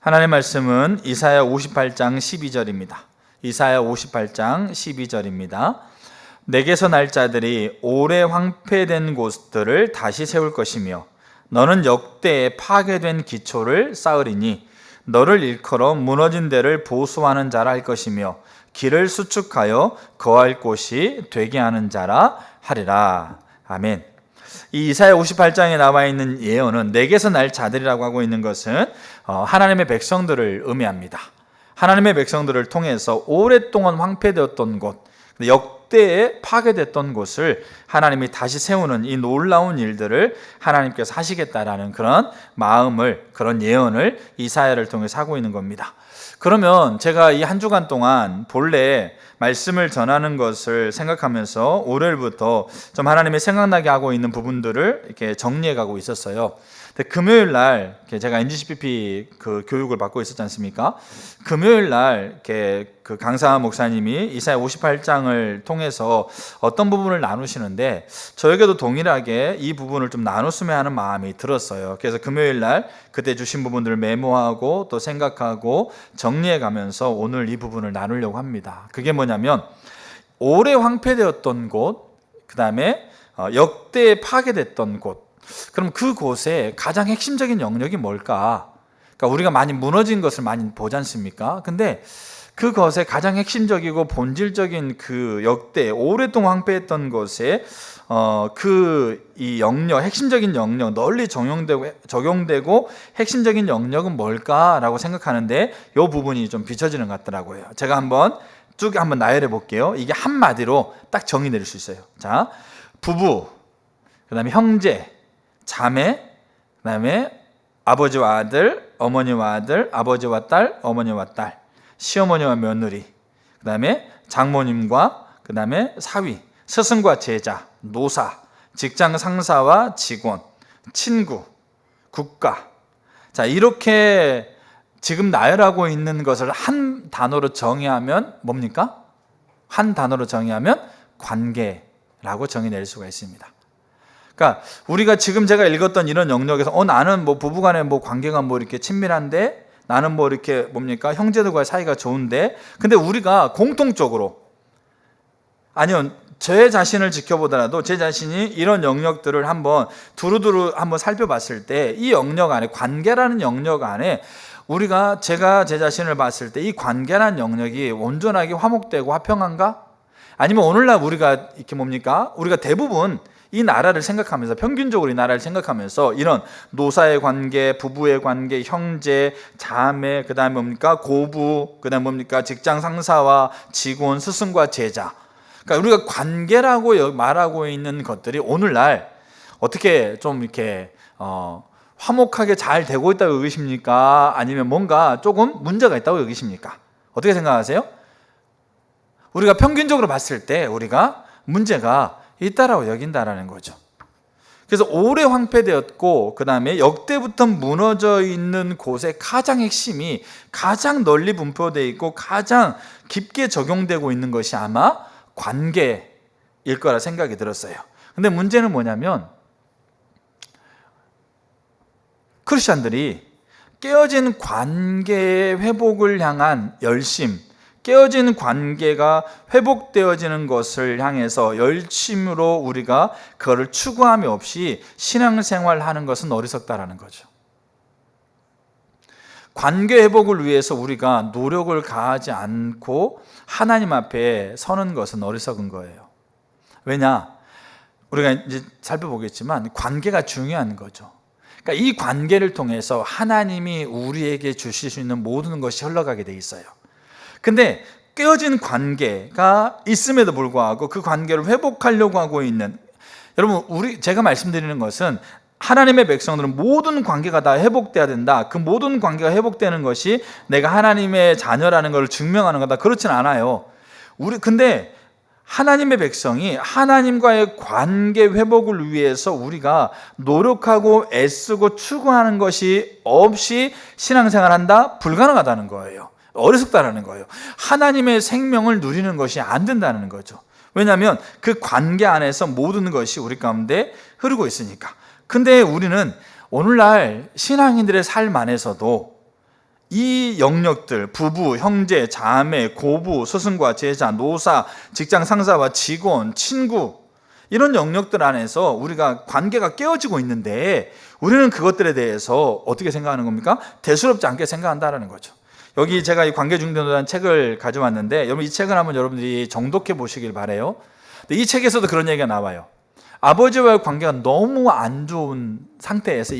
하나님의 말씀은 이사야 58장 12절입니다. 이사야 58장 12절입니다. 내게서 날 자들이 오래 황폐된 곳들을 다시 세울 것이며 너는 역대에 파괴된 기초를 쌓으리니 너를 일컬어 무너진 데를 보수하는 자라 할 것이며 길을 수축하여 거할 곳이 되게 하는 자라 하리라. 아멘. 이 이사야 58장에 나와 있는 예언은 내게서 날 자들이라고 하고 있는 것은 하나님의 백성들을 의미합니다. 하나님의 백성들을 통해서 오랫동안 황폐되었던 곳, 역대에 파괴됐던 곳을 하나님이 다시 세우는 이 놀라운 일들을 하나님께서 하시겠다라는 그런 마음을, 그런 예언을 이사야를 통해서 하고 있는 겁니다. 그러면 제가 이 한 주간 동안 본래 말씀을 전하는 것을 생각하면서 월요일부터 좀 하나님이 생각나게 하고 있는 부분들을 이렇게 정리해 가고 있었어요. 근데 금요일 날 제가 NGCPP 그 교육을 받고 있었지 않습니까? 금요일 날 이렇게 그 강사 목사님이 이사야 58장을 통해서 어떤 부분을 나누시는데 저에게도 동일하게 이 부분을 좀 나눴으면 하는 마음이 들었어요. 그래서 금요일 날 그때 주신 부분들을 메모하고 또 생각하고 정리해 가면서 오늘 이 부분을 나누려고 합니다. 그게 뭐냐면 오래 황폐되었던 곳, 그 다음에 역대에 파괴됐던 곳. 그럼 그곳에 가장 핵심적인 영역이 뭘까? 그러니까 우리가 많이 무너진 것을 많이 보지 않습니까? 근데 그것의 가장 핵심적이고 본질적인 그 역대 오랫동안 황폐했던 것에 이 영역, 핵심적인 영역, 널리 적용되고 핵심적인 영역은 뭘까라고 생각하는데 이 부분이 좀 비춰지는 것 같더라고요. 제가 한번 나열해 볼게요. 이게 한마디로 딱 정의 내릴 수 있어요. 자, 부부, 그 다음에 형제, 자매, 그 다음에 아버지와 아들, 어머니와 아들, 아버지와 딸, 어머니와 딸, 시어머니와 며느리, 그 다음에 장모님과 그 다음에 사위, 스승과 제자, 노사, 직장 상사와 직원, 친구, 국가. 자, 이렇게 지금 나열하고 있는 것을 한 단어로 정의하면 뭡니까? 한 단어로 정의하면 관계라고 정의낼 수가 있습니다. 그러니까 우리가 지금 제가 읽었던 이런 영역에서 나는 뭐 부부간의 뭐 관계가 뭐 이렇게 친밀한데 나는 뭐 이렇게 뭡니까 형제들과의 사이가 좋은데 근데 우리가 공통적으로 아니요 제 자신을 지켜보더라도 제 자신이 이런 영역들을 한번 두루두루 한번 살펴봤을 때 이 영역 안에 관계라는 영역 안에 제가 제 자신을 봤을 때 이 관계라는 영역이 온전하게 화목되고 화평한가? 아니면 오늘날 우리가 이렇게 뭡니까 우리가 대부분 이 나라를 생각하면서 평균적으로 이 나라를 생각하면서 이런 노사의 관계, 부부의 관계, 형제, 자매, 그 다음에 뭡니까 고부, 그 다음에 뭡니까 직장 상사와 직원, 스승과 제자. 그러니까 우리가 관계라고 말하고 있는 것들이 오늘날 어떻게 좀 이렇게 화목하게 잘 되고 있다고 여기십니까? 아니면 뭔가 조금 문제가 있다고 여기십니까? 어떻게 생각하세요? 우리가 평균적으로 봤을 때 우리가 문제가 있다라고 여긴다라는 거죠. 그래서 오래 황폐되었고 그 다음에 역대부터 무너져 있는 곳의 가장 핵심이 가장 널리 분포되어 있고 가장 깊게 적용되고 있는 것이 아마 관계일 거라 생각이 들었어요. 근데 문제는 뭐냐면 크리스찬들이 깨어진 관계 회복을 향한 열심, 깨어진 관계가 회복되어지는 것을 향해서 열심으로 우리가 그거를 추구함이 없이 신앙생활하는 것은 어리석다라는 거죠. 관계 회복을 위해서 우리가 노력을 가하지 않고 하나님 앞에 서는 것은 어리석은 거예요. 왜냐? 우리가 이제 살펴보겠지만 관계가 중요한 거죠. 그러니까 이 관계를 통해서 하나님이 우리에게 주실 수 있는 모든 것이 흘러가게 돼 있어요. 근데 깨어진 관계가 있음에도 불구하고 그 관계를 회복하려고 하고 있는 여러분 제가 말씀드리는 것은 하나님의 백성들은 모든 관계가 다 회복돼야 된다. 그 모든 관계가 회복되는 것이 내가 하나님의 자녀라는 것을 증명하는 거다. 그렇진 않아요. 근데 하나님의 백성이 하나님과의 관계 회복을 위해서 우리가 노력하고 애쓰고 추구하는 것이 없이 신앙생활한다? 불가능하다는 거예요. 어리석다라는 거예요. 하나님의 생명을 누리는 것이 안 된다는 거죠. 왜냐하면 그 관계 안에서 모든 것이 우리 가운데 흐르고 있으니까. 근데 우리는 오늘날 신앙인들의 삶 안에서도 이 영역들, 부부, 형제, 자매, 고부, 스승과 제자, 노사, 직장 상사와 직원, 친구, 이런 영역들 안에서 우리가 관계가 깨어지고 있는데 우리는 그것들에 대해서 어떻게 생각하는 겁니까? 대수롭지 않게 생각한다는 거죠. 여기 제가 이 관계중재도라는 책을 가져왔는데 여러분 이 책을 한번 여러분들이 정독해 보시길 바라요. 근데 이 책에서도 그런 얘기가 나와요. 아버지와의 관계가 너무 안 좋은 상태에서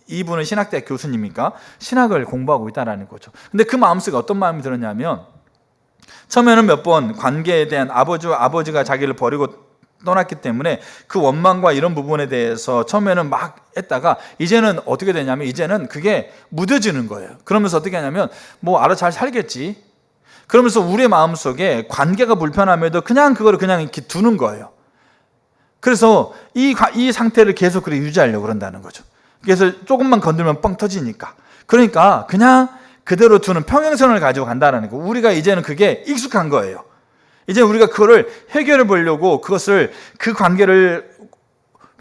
이분은 신학대학 교수님이니까 신학을 공부하고 있다는 거죠. 근데 그 마음속에 어떤 마음이 들었냐면 처음에는 몇 번 관계에 대한 아버지가 자기를 버리고 떠났기 때문에 그 원망과 이런 부분에 대해서 처음에는 막 했다가 이제는 어떻게 되냐면 이제는 그게 무뎌지는 거예요. 그러면서 어떻게 하냐면 뭐 알아 잘 살겠지. 그러면서 우리의 마음속에 관계가 불편함에도 그냥 그거를 그냥 이렇게 두는 거예요. 그래서 이 상태를 계속 그렇게 유지하려고 그런다는 거죠. 그래서 조금만 건들면 뻥 터지니까. 그러니까 그냥 그대로 두는 평행선을 가지고 간다는 거. 우리가 이제는 그게 익숙한 거예요. 이제 우리가 그거를 해결해 보려고 그 관계를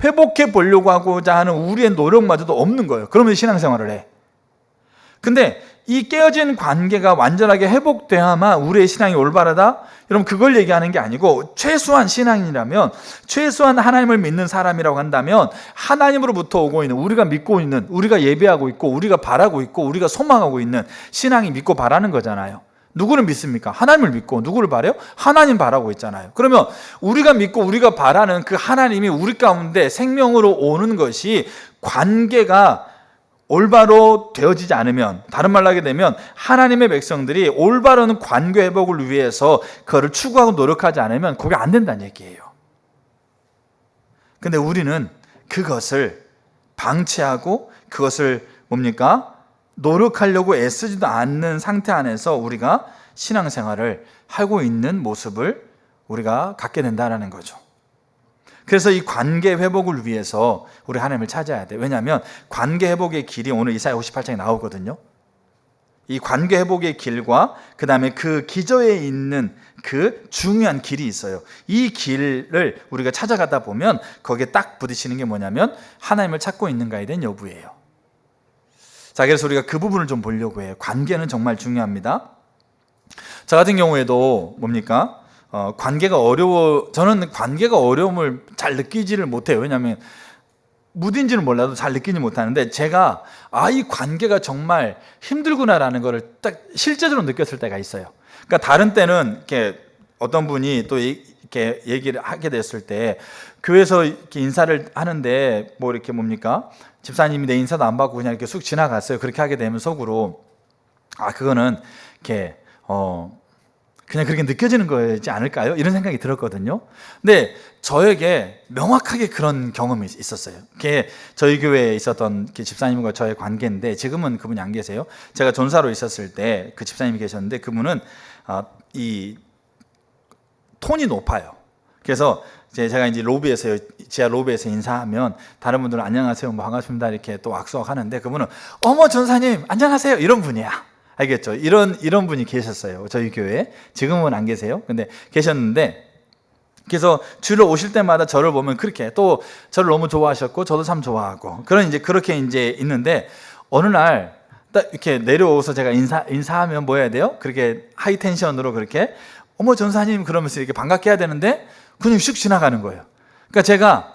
회복해 보려고 하고자 하는 우리의 노력마저도 없는 거예요. 그러면 신앙생활을 해. 근데 이 깨어진 관계가 완전하게 회복돼야만 우리의 신앙이 올바르다? 여러분 그걸 얘기하는 게 아니고 최소한 신앙이라면 최소한 하나님을 믿는 사람이라고 한다면 하나님으로부터 오고 있는 우리가 믿고 있는 우리가 예배하고 있고 우리가 바라고 있고 우리가 소망하고 있는 신앙이 믿고 바라는 거잖아요. 누구를 믿습니까? 하나님을 믿고 누구를 바라요? 하나님 바라고 있잖아요. 그러면 우리가 믿고 우리가 바라는 그 하나님이 우리 가운데 생명으로 오는 것이 관계가 올바로 되어지지 않으면, 다른 말로 하게 되면 하나님의 백성들이 올바른 관계 회복을 위해서 그거를 추구하고 노력하지 않으면 그게 안 된다는 얘기예요. 근데 우리는 그것을 방치하고 그것을 뭡니까? 노력하려고 애쓰지도 않는 상태 안에서 우리가 신앙생활을 하고 있는 모습을 우리가 갖게 된다는 거죠. 그래서 이 관계 회복을 위해서 우리 하나님을 찾아야 돼. 왜냐하면 관계 회복의 길이 오늘 이사야 58장에 나오거든요. 이 관계 회복의 길과 그 다음에 그 기저에 있는 그 중요한 길이 있어요. 이 길을 우리가 찾아가다 보면 거기에 딱 부딪히는 게 뭐냐면 하나님을 찾고 있는가에 대한 여부예요. 자, 그래서 우리가 그 부분을 좀 보려고 해요. 관계는 정말 중요합니다. 저 같은 경우에도 뭡니까? 저는 관계가 어려움을 잘 느끼지를 못해요. 왜냐하면 무딘지는 몰라도 잘 느끼지 못하는데 제가 이 관계가 정말 힘들구나라는 것을 딱 실제적으로 느꼈을 때가 있어요. 그러니까 다른 때는 이렇게 어떤 분이 또 이렇게 얘기를 하게 됐을 때 교회에서 이렇게 인사를 하는데 뭐 이렇게 뭡니까? 집사님이 내 인사도 안 받고 그냥 이렇게 쑥 지나갔어요. 그렇게 하게 되면 속으로 그거는 이렇게 그냥 그렇게 느껴지는 거지 않을까요? 이런 생각이 들었거든요. 근데 저에게 명확하게 그런 경험이 있었어요. 그게 저희 교회에 있었던 집사님과 저의 관계인데 지금은 그분이 안 계세요. 제가 전사로 있었을 때 그 집사님이 계셨는데 그분은 이 톤이 높아요. 그래서 제가 이제 지하 로비에서 인사하면 다른 분들은 안녕하세요, 뭐 반갑습니다 이렇게 또 악수하는데 그분은 어머 전사님 안녕하세요 이런 분이야. 알겠죠? 이런 분이 계셨어요. 저희 교회에. 지금은 안 계세요. 근데 계셨는데 그래서 주로 오실 때마다 저를 보면 그렇게 또 저를 너무 좋아하셨고 저도 참 좋아하고 그렇게 이제 있는데 어느 날 딱 이렇게 내려오서 제가 인사하면 뭐 해야 돼요? 그렇게 하이 텐션으로 그렇게 어머 전사님 그러면서 이렇게 반갑게 해야 되는데 그냥 슉 지나가는 거예요. 그러니까 제가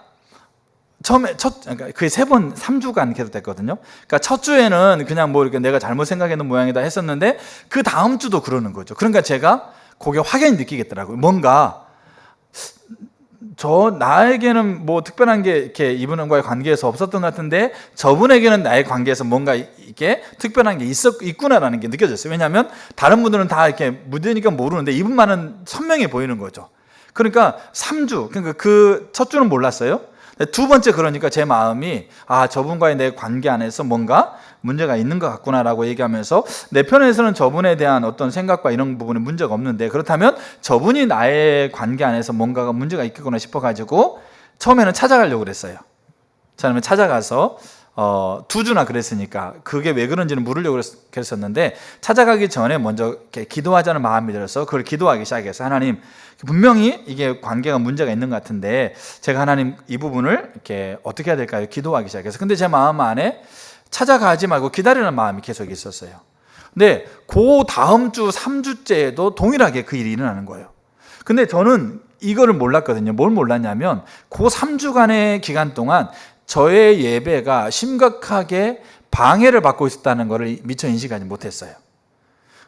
처음에 그러니까 그게 3주간 계속 됐거든요. 그러니까 첫 주에는 그냥 뭐 이렇게 내가 잘못 생각했는 모양이다 했었는데 그 다음 주도 그러는 거죠. 그러니까 제가 그게 확연히 느끼겠더라고요. 뭔가 나에게는 뭐 특별한 게 이렇게 이분과의 관계에서 없었던 것 같은데 저분에게는 나의 관계에서 뭔가 이게 특별한 게 있구나라는 게 느껴졌어요. 왜냐하면 다른 분들은 다 이렇게 무대니까 모르는데 이분만은 선명해 보이는 거죠. 그러니까 3주, 그러니까 그 첫 주는 몰랐어요. 두 번째 그러니까 제 마음이 저분과의 내 관계 안에서 뭔가 문제가 있는 것 같구나라고 얘기하면서 내 편에서는 저분에 대한 어떤 생각과 이런 부분에 문제가 없는데 그렇다면 저분이 나의 관계 안에서 뭔가가 문제가 있겠구나 싶어가지고 처음에는 찾아가려고 그랬어요. 처음에 찾아가서 2주나 그랬으니까 그게 왜 그런지는 물으려고 그랬었는데 찾아가기 전에 먼저 이렇게 기도하자는 마음이 들어서 그걸 기도하기 시작했어요. 하나님, 분명히 이게 관계가 문제가 있는 것 같은데 제가 하나님 이 부분을 이렇게 어떻게 해야 될까요? 기도하기 시작해서 근데 제 마음 안에 찾아가지 말고 기다리는 마음이 계속 있었어요. 근데 그 다음 주 3주째에도 동일하게 그 일이 일어나는 거예요. 근데 저는 이거를 몰랐거든요. 뭘 몰랐냐면 그 3주간의 기간 동안 저의 예배가 심각하게 방해를 받고 있었다는 것을 미처 인식하지 못했어요.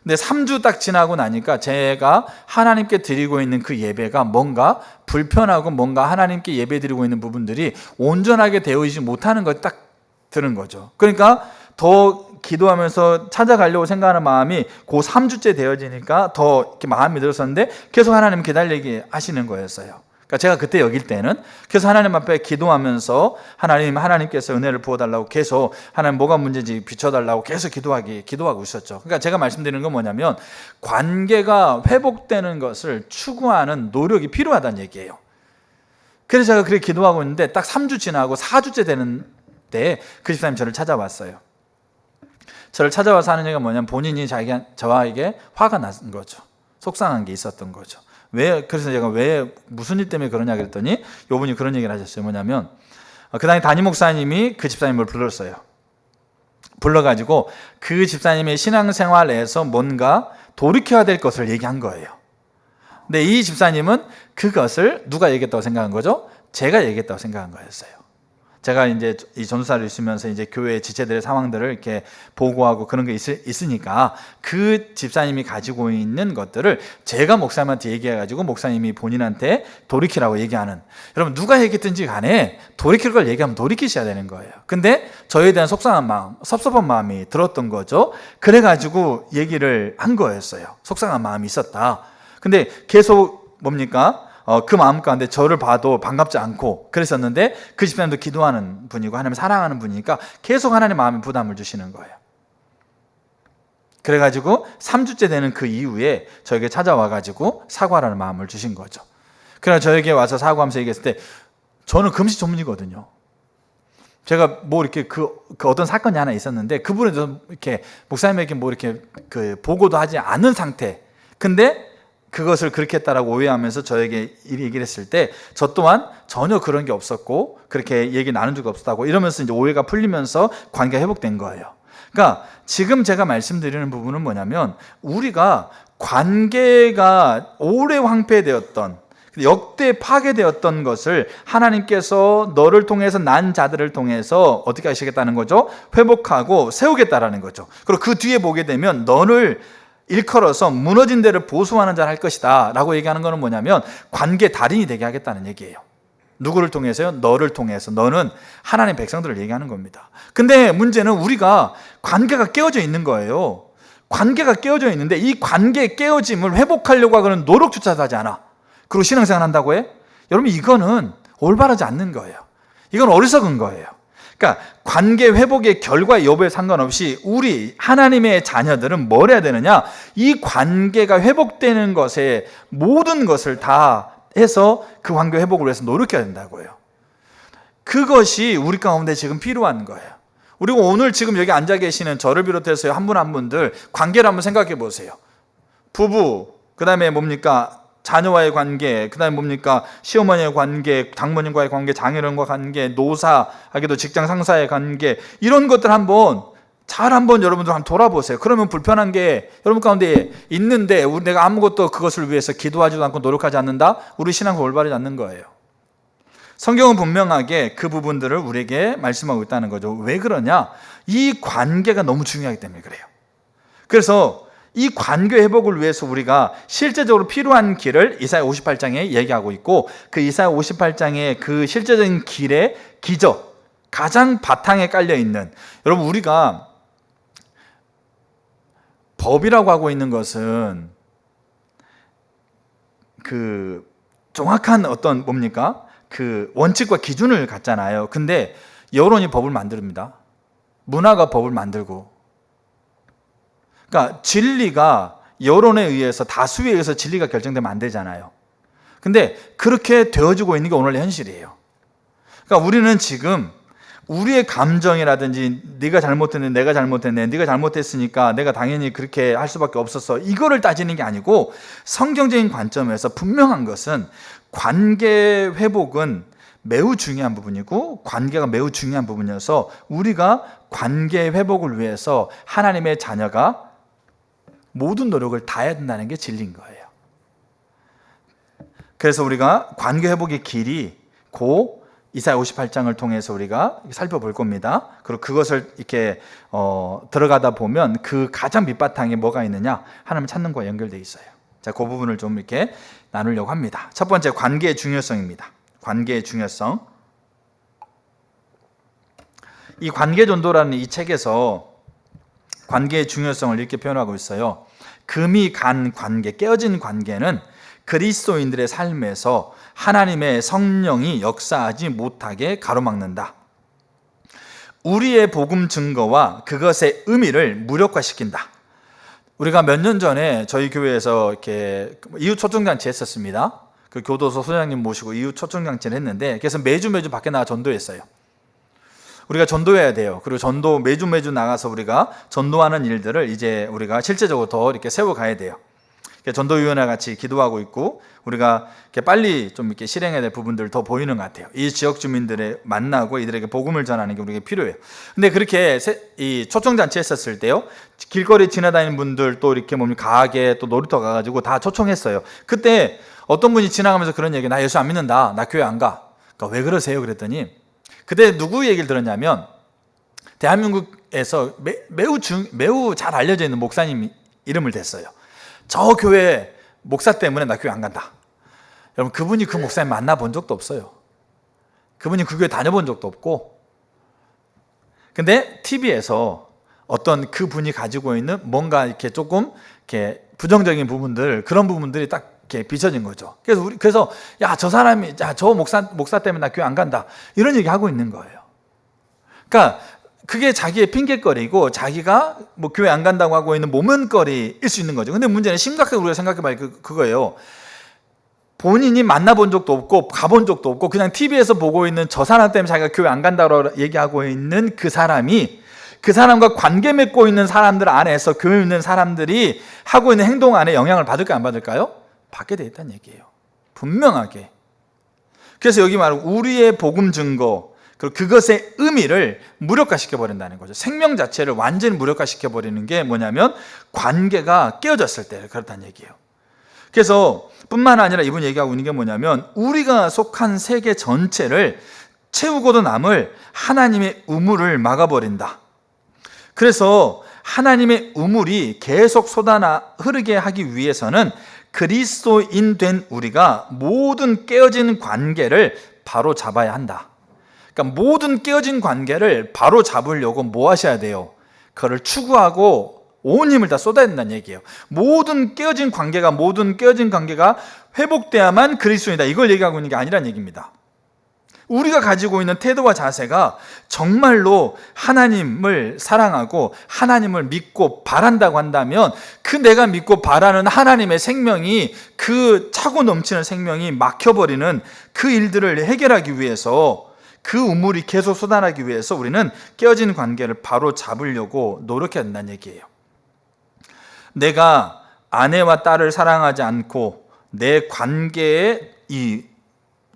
근데 3주 딱 지나고 나니까 제가 하나님께 드리고 있는 그 예배가 뭔가 불편하고 뭔가 하나님께 예배 드리고 있는 부분들이 온전하게 되어지지 못하는 걸 딱 들은 거죠. 그러니까 더 기도하면서 찾아가려고 생각하는 마음이 그 3주째 되어지니까 더 이렇게 마음이 들었었는데 계속 하나님 기다리게 하시는 거였어요. 그러니까 제가 그때 여길 때는 계속 하나님 앞에 기도하면서 하나님께서 은혜를 부어달라고 계속 하나님 뭐가 문제인지 비춰달라고 계속 기도하고 있었죠. 그러니까 제가 말씀드리는 건 뭐냐면 관계가 회복되는 것을 추구하는 노력이 필요하다는 얘기예요. 그래서 제가 그렇게 기도하고 있는데 딱 3주 지나고 4주째 되는 때 그 집사님이 저를 찾아왔어요. 저를 찾아와서 하는 얘기가 뭐냐면 본인이 저에게 화가 난 거죠. 속상한 게 있었던 거죠. 그래서 제가 무슨 일 때문에 그러냐 그랬더니 요분이 그런 얘기를 하셨어요. 뭐냐면 그 당시 담임 목사님이 그 집사님을 불렀어요. 불러가지고 그 집사님의 신앙생활에서 뭔가 돌이켜야 될 것을 얘기한 거예요. 근데 이 집사님은 그것을 누가 얘기했다고 생각한 거죠? 제가 얘기했다고 생각한 거였어요. 제가 이제 이 전도사를 있으면서 이제 교회 지체들의 상황들을 이렇게 보고하고 그런 게 있으니까 그 집사님이 가지고 있는 것들을 제가 목사님한테 얘기해가지고 목사님이 본인한테 돌이키라고 얘기하는, 여러분 누가 얘기했든지 간에 돌이킬 걸 얘기하면 돌이키셔야 되는 거예요. 근데 저에 대한 속상한 마음, 섭섭한 마음이 들었던 거죠. 그래가지고 얘기를 한 거였어요. 속상한 마음이 있었다. 근데 계속 뭡니까? 그 마음 가운데 저를 봐도 반갑지 않고 그랬었는데 그 집사님도 기도하는 분이고 하나님 사랑하는 분이니까 계속 하나님 마음에 부담을 주시는 거예요. 그래가지고 3주째 되는 그 이후에 저에게 찾아와가지고 사과라는 마음을 주신 거죠. 그래서 저에게 와서 사과하면서 얘기했을 때 저는 금식 전문이거든요. 제가 뭐 이렇게 그 어떤 사건이 하나 있었는데 그분에 대해서 이렇게 목사님에게 뭐 이렇게 그 보고도 하지 않은 상태. 근데 그것을 그렇게 했다라고 오해하면서 저에게 얘기를 했을 때 저 또한 전혀 그런 게 없었고 그렇게 얘기 나눈 적이 없었다고 이러면서 이제 오해가 풀리면서 관계가 회복된 거예요. 그러니까 지금 제가 말씀드리는 부분은 뭐냐면 우리가 관계가 오래 황폐되었던 역대 파괴되었던 것을 하나님께서 너를 통해서 난 자들을 통해서 어떻게 하시겠다는 거죠? 회복하고 세우겠다라는 거죠. 그리고 그 뒤에 보게 되면 너를 일컬어서 무너진 데를 보수하는 자를 할 것이다 라고 얘기하는 것은 뭐냐면 관계 달인이 되게 하겠다는 얘기예요. 누구를 통해서요? 너를 통해서. 너는 하나님의 백성들을 얘기하는 겁니다. 근데 문제는 우리가 관계가 깨어져 있는 거예요. 관계가 깨어져 있는데 이 관계의 깨어짐을 회복하려고 하는 노력조차도 하지 않아. 그리고 신앙생활 한다고 해? 여러분 이거는 올바르지 않는 거예요. 이건 어리석은 거예요. 그러니까 관계 회복의 결과 여부에 상관없이 우리 하나님의 자녀들은 뭘 해야 되느냐? 이 관계가 회복되는 것에 모든 것을 다 해서 그 관계 회복을 위해서 노력해야 된다고요. 그것이 우리 가운데 지금 필요한 거예요. 그리고 오늘 지금 여기 앉아 계시는 저를 비롯해서 한 분 한 분들 관계를 한번 생각해 보세요. 부부, 그 다음에 뭡니까? 자녀와의 관계, 그 다음에 뭡니까? 시어머니의 관계, 장모님과의 관계, 장인어른과 관계, 노사하게도 직장 상사의 관계, 이런 것들 한번 여러분들 한번 돌아보세요. 그러면 불편한 게 여러분 가운데 있는데 내가 아무것도 그것을 위해서 기도하지도 않고 노력하지 않는다? 우리 신앙은 올바르지 않는 거예요. 성경은 분명하게 그 부분들을 우리에게 말씀하고 있다는 거죠. 왜 그러냐? 이 관계가 너무 중요하기 때문에 그래요. 그래서 이 관계 회복을 위해서 우리가 실제적으로 필요한 길을 이사야 58장에 얘기하고 있고 그 이사야 58장의 그 실제적인 길의 기저, 가장 바탕에 깔려 있는, 여러분 우리가 법이라고 하고 있는 것은 그 정확한 어떤 뭡니까? 그 원칙과 기준을 갖잖아요. 근데 여론이 법을 만듭니다. 문화가 법을 만들고, 그러니까 진리가 여론에 의해서 다수에 의해서 진리가 결정되면 안 되잖아요. 근데 그렇게 되어지고 있는 게 오늘의 현실이에요. 그러니까 우리는 지금 우리의 감정이라든지 네가 잘못했네, 내가 잘못했네, 네가 잘못했으니까 내가 당연히 그렇게 할 수밖에 없었어, 이거를 따지는 게 아니고 성경적인 관점에서 분명한 것은 관계 회복은 매우 중요한 부분이고 관계가 매우 중요한 부분이어서 우리가 관계 회복을 위해서 하나님의 자녀가 모든 노력을 다해야 된다는 게 진리인 거예요. 그래서 우리가 관계 회복의 길이 고 이사야 58장을 통해서 우리가 살펴볼 겁니다. 그리고 그것을 이렇게 들어가다 보면 그 가장 밑바탕에 뭐가 있느냐? 하나님을 찾는 것과 연결되어 있어요. 자, 그 부분을 좀 이렇게 나누려고 합니다. 첫 번째, 관계의 중요성입니다. 관계의 중요성. 이 관계전도라는 이 책에서 관계의 중요성을 이렇게 표현하고 있어요. 금이 간 관계, 깨어진 관계는 그리스도인들의 삶에서 하나님의 성령이 역사하지 못하게 가로막는다. 우리의 복음 증거와 그것의 의미를 무력화시킨다. 우리가 몇 년 전에 저희 교회에서 이렇게 이웃 초청잔치 했었습니다. 그 교도소 소장님 모시고 이웃 초청잔치를 했는데, 그래서 매주 밖에 나가 전도했어요. 우리가 전도해야 돼요. 그리고 전도 매주 나가서 우리가 전도하는 일들을 이제 우리가 실제적으로 더 이렇게 세워가야 돼요. 전도위원회 같이 기도하고 있고, 우리가 이렇게 빨리 좀 이렇게 실행해야 될 부분들 더 보이는 것 같아요. 이 지역 주민들을 만나고 이들에게 복음을 전하는 게 우리에게 필요해요. 근데 그렇게 이 초청잔치 했었을 때요, 길거리 지나다니는 분들 또 이렇게 가게 또 놀이터 가가지고 다 초청했어요. 그때 어떤 분이 지나가면서 그런 얘기, 나 예수 안 믿는다, 나 교회 안 가. 그러니까 왜 그러세요? 그랬더니 그때 누구 얘기를 들었냐면, 대한민국에서 매우 잘 알려져 있는 목사님 이름을 댔어요. 저 교회 목사 때문에 나 교회 안 간다. 여러분, 그분이 그 목사님 만나본 적도 없어요. 그분이 그 교회 다녀본 적도 없고, 근데 TV에서 어떤 그분이 가지고 있는 뭔가 이렇게 조금 이렇게 부정적인 부분들, 그런 부분들이 딱 이렇게 비춰진 거죠. 그래서 야, 저 사람이, 야, 저 목사 때문에 나 교회 안 간다, 이런 얘기 하고 있는 거예요. 그러니까 그게 자기의 핑계거리고, 자기가 뭐 교회 안 간다고 하고 있는 모면거리일 수 있는 거죠. 근데 문제는 심각하게 우리가 생각해봐야 그거예요. 본인이 만나본 적도 없고 가본 적도 없고 그냥 TV에서 보고 있는 저 사람 때문에 자기가 교회 안 간다고 얘기하고 있는 그 사람이, 그 사람과 관계 맺고 있는 사람들 안에서 교회 있는 사람들이 하고 있는 행동 안에 영향을 받을까요, 안 받을까요? 받게 돼 있다는 얘기예요. 분명하게. 그래서 여기 말하고 우리의 복음 증거, 그리고 그것의 의미를 무력화시켜 버린다는 거죠. 생명 자체를 완전히 무력화시켜 버리는 게 뭐냐면 관계가 깨어졌을 때 그렇다는 얘기예요. 그래서 뿐만 아니라 이분 얘기하고 있는 게 뭐냐면, 우리가 속한 세계 전체를 채우고도 남을 하나님의 우물을 막아버린다. 그래서 하나님의 우물이 계속 흐르게 하기 위해서는 그리스도인 된 우리가 모든 깨어진 관계를 바로 잡아야 한다. 그러니까 모든 깨어진 관계를 바로 잡으려고 뭐 하셔야 돼요? 그걸 추구하고 온 힘을 다 쏟아야 된다는 얘기예요. 모든 깨어진 관계가 회복돼야만 그리스도인이다, 이걸 얘기하고 있는 게 아니란 얘기입니다. 우리가 가지고 있는 태도와 자세가 정말로 하나님을 사랑하고 하나님을 믿고 바란다고 한다면, 그 내가 믿고 바라는 하나님의 생명이, 그 차고 넘치는 생명이 막혀버리는 그 일들을 해결하기 위해서, 그 우물이 계속 쏟아나기 위해서 우리는 깨어진 관계를 바로 잡으려고 노력해야 된다는 얘기예요. 내가 아내와 딸을 사랑하지 않고 내 관계의 이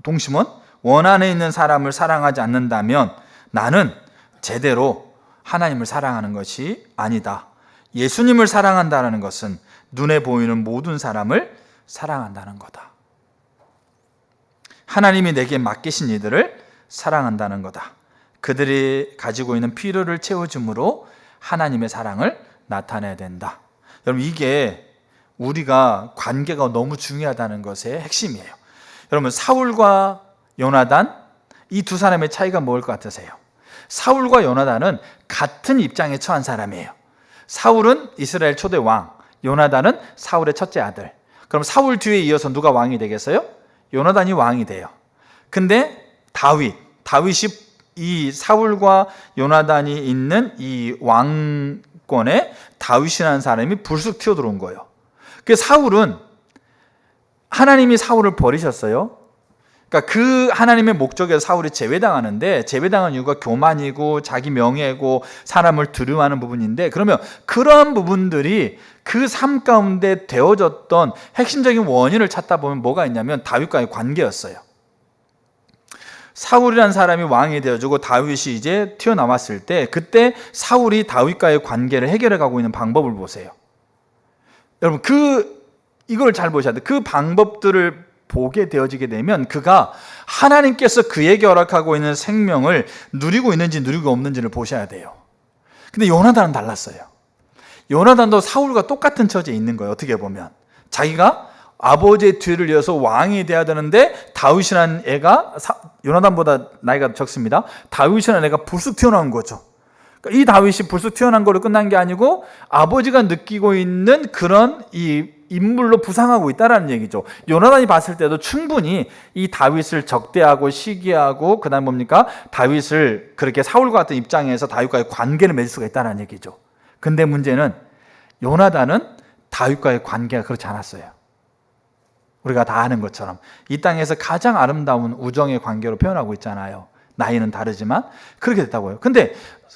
동심원, 원 안에 있는 사람을 사랑하지 않는다면 나는 제대로 하나님을 사랑하는 것이 아니다. 예수님을 사랑한다는 것은 눈에 보이는 모든 사람을 사랑한다는 거다. 하나님이 내게 맡기신 이들을 사랑한다는 거다. 그들이 가지고 있는 필요를 채워줌으로 하나님의 사랑을 나타내야 된다. 여러분, 이게 우리가 관계가 너무 중요하다는 것의 핵심이에요. 여러분, 사울과 요나단, 이 두 사람의 차이가 뭘 것 같으세요? 사울과 요나단은 같은 입장에 처한 사람이에요. 사울은 이스라엘 초대 왕, 요나단은 사울의 첫째 아들. 그럼 사울 뒤에 이어서 누가 왕이 되겠어요? 요나단이 왕이 돼요. 근데 다윗이 이 사울과 요나단이 있는 이 왕권에 다윗이라는 사람이 불쑥 튀어들어온 거예요. 그래서 사울은, 하나님이 사울을 버리셨어요. 그러니까 그 하나님의 목적에서 사울이 제외당하는데, 제외당한 이유가 교만이고 자기 명예고 사람을 두려워하는 부분인데, 그러면 그러한 부분들이 그 삶 가운데 되어졌던 핵심적인 원인을 찾다 보면 뭐가 있냐면 다윗과의 관계였어요. 사울이라는 사람이 왕이 되어주고 다윗이 이제 튀어나왔을 때, 그때 사울이 다윗과의 관계를 해결해 가고 있는 방법을 보세요. 여러분 이걸 잘 보셔야 돼요. 그 방법들을 보게 되어지게 되면 그가 하나님께서 그에게 허락하고 있는 생명을 누리고 있는지 누리고 없는지를 보셔야 돼요. 근데 요나단은 달랐어요. 요나단도 사울과 똑같은 처지에 있는 거예요. 어떻게 보면 자기가 아버지의 뒤를 이어서 왕이 돼야 되는데 다윗이라는 애가 요나단보다 나이가 적습니다. 다윗이라는 애가 불쑥 튀어나온 거죠. 그러니까 이 다윗이 불쑥 튀어나온 걸로 끝난 게 아니고 아버지가 느끼고 있는 그런 이 인물로 부상하고 있다라는 얘기죠. 요나단이 봤을 때도 충분히 이 다윗을 적대하고 시기하고 그다음 뭡니까? 다윗을 그렇게 사울과 같은 입장에서 다윗과의 관계를 맺을 수가 있다는 얘기죠. 근데 문제는 요나단은 다윗과의 관계가 그렇지 않았어요. 우리가 다 아는 것처럼 이 땅에서 가장 아름다운 우정의 관계로 표현하고 있잖아요. 나이는 다르지만 그렇게 됐다고요. 근데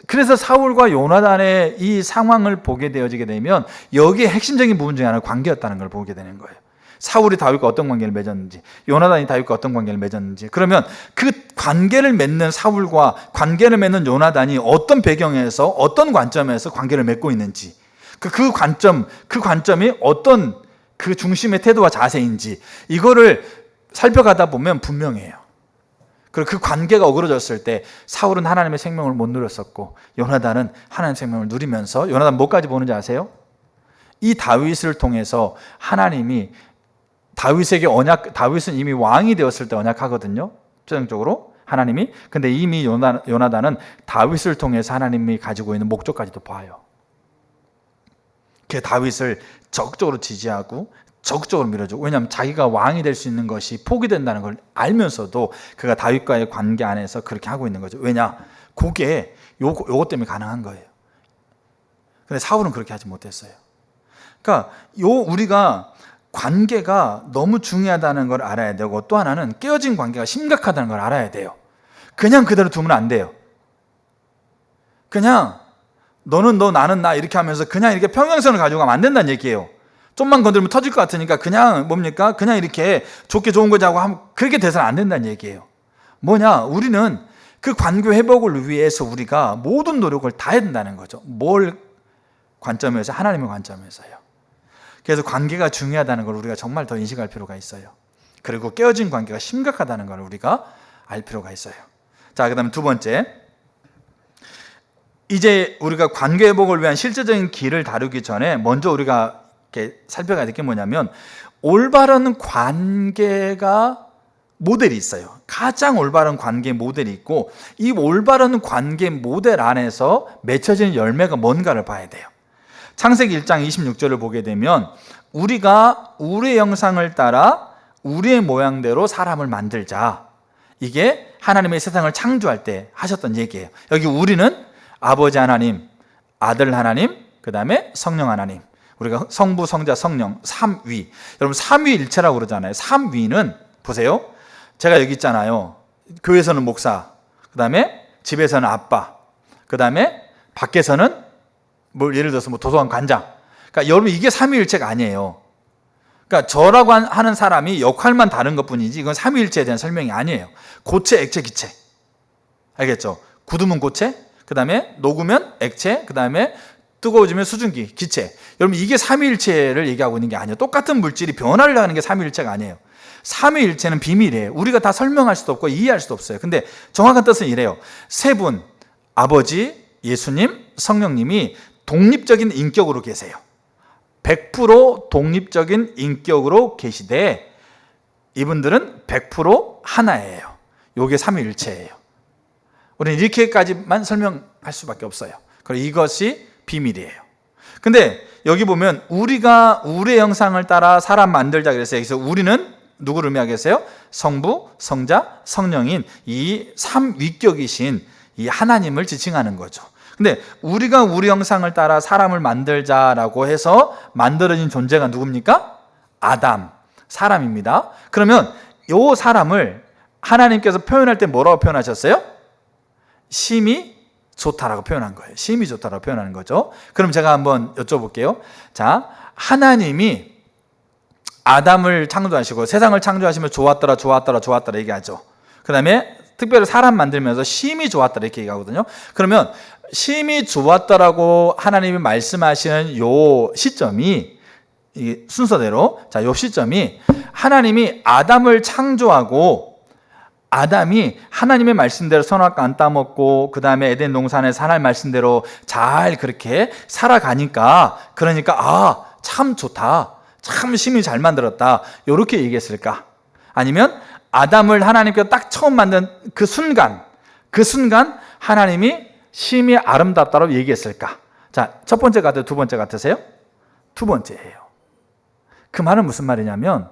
그래서 사울과 요나단의 이 상황을 보게 되어지게 되면 여기에 핵심적인 부분 중에 하나는 관계였다는 걸 보게 되는 거예요. 사울이 다윗과 어떤 관계를 맺었는지, 요나단이 다윗과 어떤 관계를 맺었는지. 그러면 그 관계를 맺는 사울과 관계를 맺는 요나단이 어떤 배경에서 어떤 관점에서 관계를 맺고 있는지, 그 관점이 어떤 그 중심의 태도와 자세인지 이거를 살펴가다 보면 분명해요. 그리고 그 관계가 어그러졌을 때 사울은 하나님의 생명을 못 누렸었고 요나단은 하나님의 생명을 누리면서, 요나단 뭐까지 보는지 아세요? 이 다윗을 통해서 하나님이 다윗에게 다윗은 이미 왕이 되었을 때 언약하거든요. 최종적으로 하나님이. 근데 이미 요나단은 다윗을 통해서 하나님이 가지고 있는 목적까지도 봐요. 그 다윗을 적극적으로 지지하고 적극적으로 밀어주고, 왜냐하면 자기가 왕이 될 수 있는 것이 포기된다는 걸 알면서도 그가 다윗과의 관계 안에서 그렇게 하고 있는 거죠. 왜냐? 그게 요것 때문에 가능한 거예요. 근데 사울은 그렇게 하지 못했어요. 그러니까 우리가 관계가 너무 중요하다는 걸 알아야 되고, 또 하나는 깨어진 관계가 심각하다는 걸 알아야 돼요. 그냥 그대로 두면 안 돼요. 그냥 너는 너 나는 나 이렇게 하면서 그냥 이렇게 평행선을 가지고 가면 안 된다는 얘기예요. 좀만 건드리면 터질 것 같으니까 그냥 뭡니까? 그냥 이렇게 좋게 좋은 거지 하고 하면 그렇게 돼서는 안 된다는 얘기예요. 뭐냐? 우리는 그 관계 회복을 위해서 우리가 모든 노력을 다 해야 된다는 거죠. 뭘 관점에서? 하나님의 관점에서요. 그래서 관계가 중요하다는 걸 우리가 정말 더 인식할 필요가 있어요. 그리고 깨어진 관계가 심각하다는 걸 우리가 알 필요가 있어요. 자, 그 다음에 두 번째, 이제 우리가 관계 회복을 위한 실제적인 길을 다루기 전에 먼저 우리가 이렇게 살펴가야 될 게 뭐냐면, 올바른 관계가 모델이 있어요. 가장 올바른 관계 모델이 있고, 이 올바른 관계 모델 안에서 맺혀지는 열매가 뭔가를 봐야 돼요. 창세기 1장 26절을 보게 되면 우리가 우리의 형상을 따라 우리의 모양대로 사람을 만들자. 이게 하나님의 세상을 창조할 때 하셨던 얘기예요. 여기 우리는 아버지 하나님, 아들 하나님, 그 다음에 성령 하나님. 우리가 성부, 성자, 성령, 삼위. 여러분 삼위일체라고 그러잖아요. 삼위는 보세요. 제가 여기 있잖아요. 교회에서는 목사, 그 다음에 집에서는 아빠, 그 다음에 밖에서는 예를 들어서 도서관 관장. 그러니까 여러분 이게 삼위일체가 아니에요. 그러니까 저라고 하는 사람이 역할만 다른 것뿐이지 이건 삼위일체에 대한 설명이 아니에요. 고체, 액체, 기체. 알겠죠? 굳으면 고체, 그 다음에 녹으면 액체, 그 다음에 뜨거워지면 수증기, 기체. 여러분 이게 삼위일체를 얘기하고 있는 게 아니에요. 똑같은 물질이 변화를 하는 게 삼위일체가 아니에요. 삼위일체는 비밀이에요. 우리가 다 설명할 수도 없고 이해할 수도 없어요. 근데 정확한 뜻은 이래요. 세 분, 아버지, 예수님, 성령님이 독립적인 인격으로 계세요. 100% 독립적인 인격으로 계시되 이분들은 100% 하나예요. 이게 삼위일체예요. 우리는 이렇게까지만 설명할 수밖에 없어요. 그리고 이것이 비밀이에요. 근데 여기 보면 우리가 우리의 형상을 따라 사람 만들자 그랬어요. 그래서 우리는 누구를 의미하겠어요? 성부, 성자, 성령인 이 삼위격이신 이 하나님을 지칭하는 거죠. 근데 우리가 우리 형상을 따라 사람을 만들자라고 해서 만들어진 존재가 누굽니까? 아담, 사람입니다. 그러면 이 사람을 하나님께서 표현할 때 뭐라고 표현하셨어요? 심히 좋다라고 표현한 거예요. 심히 좋다라고 표현하는 거죠. 그럼 제가 한번 여쭤볼게요. 자, 하나님이 아담을 창조하시고 세상을 창조하시면 좋았더라, 좋았더라, 좋았더라 얘기하죠. 그 다음에 특별히 사람 만들면서 심히 좋았더라 이렇게 얘기하거든요. 그러면 심히 좋았더라고 하나님이 말씀하시는 요 시점이 이 순서대로 자, 요 시점이 하나님이 아담을 창조하고 아담이 하나님의 말씀대로 선악과 안 따먹고 그 다음에 에덴 동산에서 하나님 말씀대로 잘 그렇게 살아가니까 그러니까 참 좋다, 참 심히 잘 만들었다 이렇게 얘기했을까? 아니면 아담을 하나님께서 딱 처음 만든 그 순간 하나님이 심히 아름답다고 얘기했을까? 자, 첫 번째 같아요? 두 번째 같으세요? 두 번째예요. 그 말은 무슨 말이냐면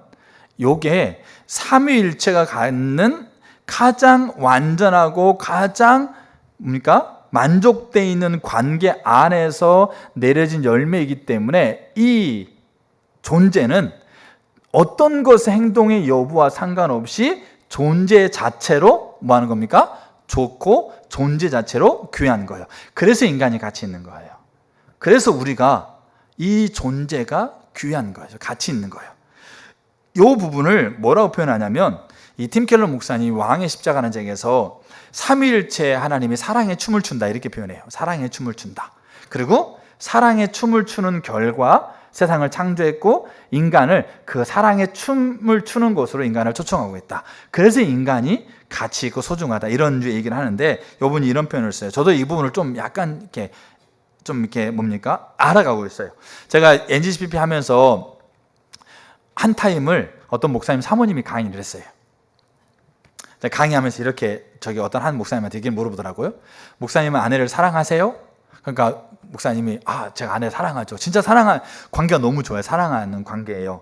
요게 삼위일체가 갖는 가장 완전하고 가장 만족되어 있는 관계 안에서 내려진 열매이기 때문에 이 존재는 어떤 것의 행동의 여부와 상관없이 존재 자체로 뭐 하는 겁니까? 좋고 존재 자체로 귀한 거예요. 그래서 인간이 가치 있는 거예요. 그래서 우리가 이 존재가 귀한 거예요. 가치 있는 거예요. 이 부분을 뭐라고 표현하냐면 이 팀 켈러 목사님이 왕의 십자가라는 책에서 삼위일체 하나님이 사랑의 춤을 춘다 이렇게 표현해요. 사랑의 춤을 춘다. 그리고 사랑의 춤을 추는 결과 세상을 창조했고 인간을 그 사랑의 춤을 추는 곳으로 인간을 초청하고 있다. 그래서 인간이 가치 있고 소중하다 이런 얘기를 하는데 이분이 이런 표현을 써요. 저도 이 부분을 좀 약간 이렇게 알아가고 있어요. 제가 NGCPP 하면서 한 타임을 어떤 목사님 사모님이 강의를 했어요. 강의하면서 이렇게 어떤 한 목사님한테 이렇게 물어보더라고요. 목사님은 아내를 사랑하세요? 그러니까 목사님이 제가 아내 사랑하죠. 진짜 사랑한 관계가 너무 좋아요. 사랑하는 관계예요.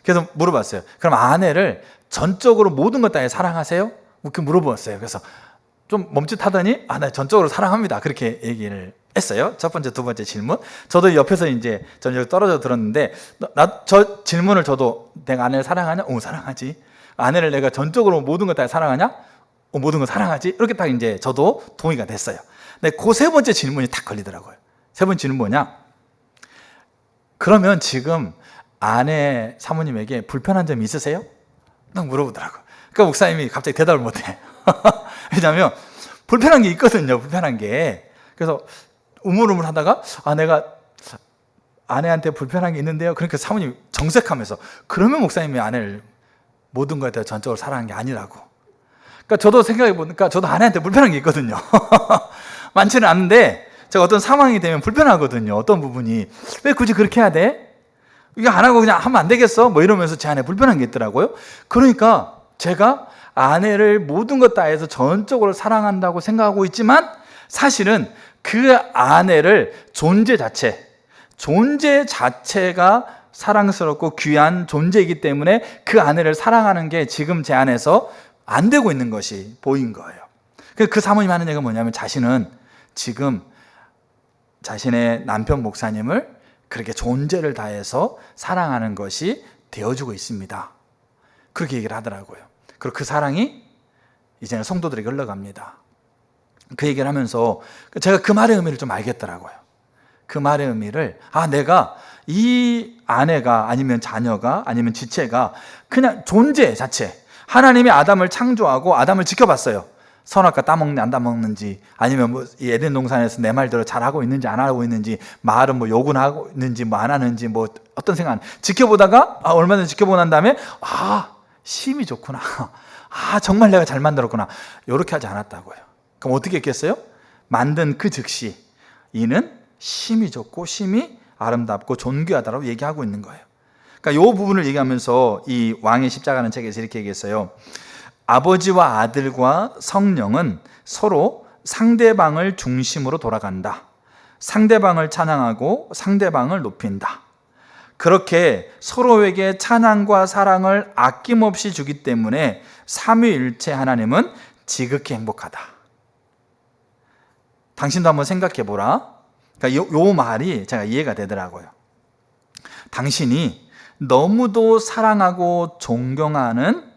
그래서 물어봤어요. 그럼 아내를 전적으로 모든 것 다 사랑하세요? 이렇게 물어보았어요. 그래서 좀 멈칫하더니 네, 전적으로 사랑합니다. 그렇게 얘기를 했어요. 첫 번째, 두 번째 질문. 저도 옆에서 이제 전적 떨어져 들었는데 저 질문을 저도 내가 아내를 사랑하냐? 사랑하지. 아내를 내가 전적으로 모든 것 다 사랑하냐? 모든 거 사랑하지. 이렇게 딱 이제 저도 동의가 됐어요. 근데 그 세 번째 질문이 딱 걸리더라고요. 세 번째 질문 뭐냐? 그러면 지금 아내 사모님에게 불편한 점이 있으세요? 딱 물어보더라고요. 그러니까 목사님이 갑자기 대답을 못해. 왜냐하면 불편한 게 있거든요. 불편한 게. 그래서 우물우물 하다가 내가 아내한테 불편한 게 있는데요. 그러니까 사모님이 정색하면서 그러면 목사님이 아내를 모든 것에 대해 전적으로 사랑한 게 아니라고. 그러니까 저도 생각해 보니까 저도 아내한테 불편한 게 있거든요. 많지는 않은데 제가 어떤 상황이 되면 불편하거든요. 어떤 부분이. 왜 굳이 그렇게 해야 돼? 이거 안 하고 그냥 하면 안 되겠어? 뭐 이러면서 제 안에 불편한 게 있더라고요. 그러니까 제가 아내를 모든 것 다 해서 전적으로 사랑한다고 생각하고 있지만 사실은 그 아내를 존재 자체가 사랑스럽고 귀한 존재이기 때문에 그 아내를 사랑하는 게 지금 제 안에서 안 되고 있는 것이 보인 거예요. 그 사모님 하는 얘기가 뭐냐면 자신은 지금 자신의 남편 목사님을 그렇게 존재를 다해서 사랑하는 것이 되어주고 있습니다. 그렇게 얘기를 하더라고요. 그리고 그 사랑이 이제는 성도들에게 흘러갑니다. 그 얘기를 하면서 제가 그 말의 의미를 좀 알겠더라고요. 그 말의 의미를 내가 이 아내가 아니면 자녀가 아니면 지체가 그냥 존재 자체, 하나님이 아담을 창조하고 아담을 지켜봤어요. 선악과 따먹는지 안 따먹는지, 아니면 이 에덴 동산에서 내 말대로 잘하고 있는지 안 하고 있는지, 말은 욕은 하고 있는지 안 하는지 어떤 생각 지켜보다가 얼마 전에 지켜보고 난 다음에 심이 좋구나, 정말 내가 잘 만들었구나, 이렇게 하지 않았다고요. 그럼 어떻게 했겠어요? 만든 그 즉시 이는 심이 좋고 심이 아름답고 존귀하다라고 얘기하고 있는 거예요. 그러니까 이 부분을 얘기하면서 이 왕의 십자가라는 책에서 이렇게 얘기했어요. 아버지와 아들과 성령은 서로 상대방을 중심으로 돌아간다. 상대방을 찬양하고 상대방을 높인다. 그렇게 서로에게 찬양과 사랑을 아낌없이 주기 때문에 삼위일체 하나님은 지극히 행복하다. 당신도 한번 생각해 보라. 그러니까 요 말이 제가 이해가 되더라고요. 당신이 너무도 사랑하고 존경하는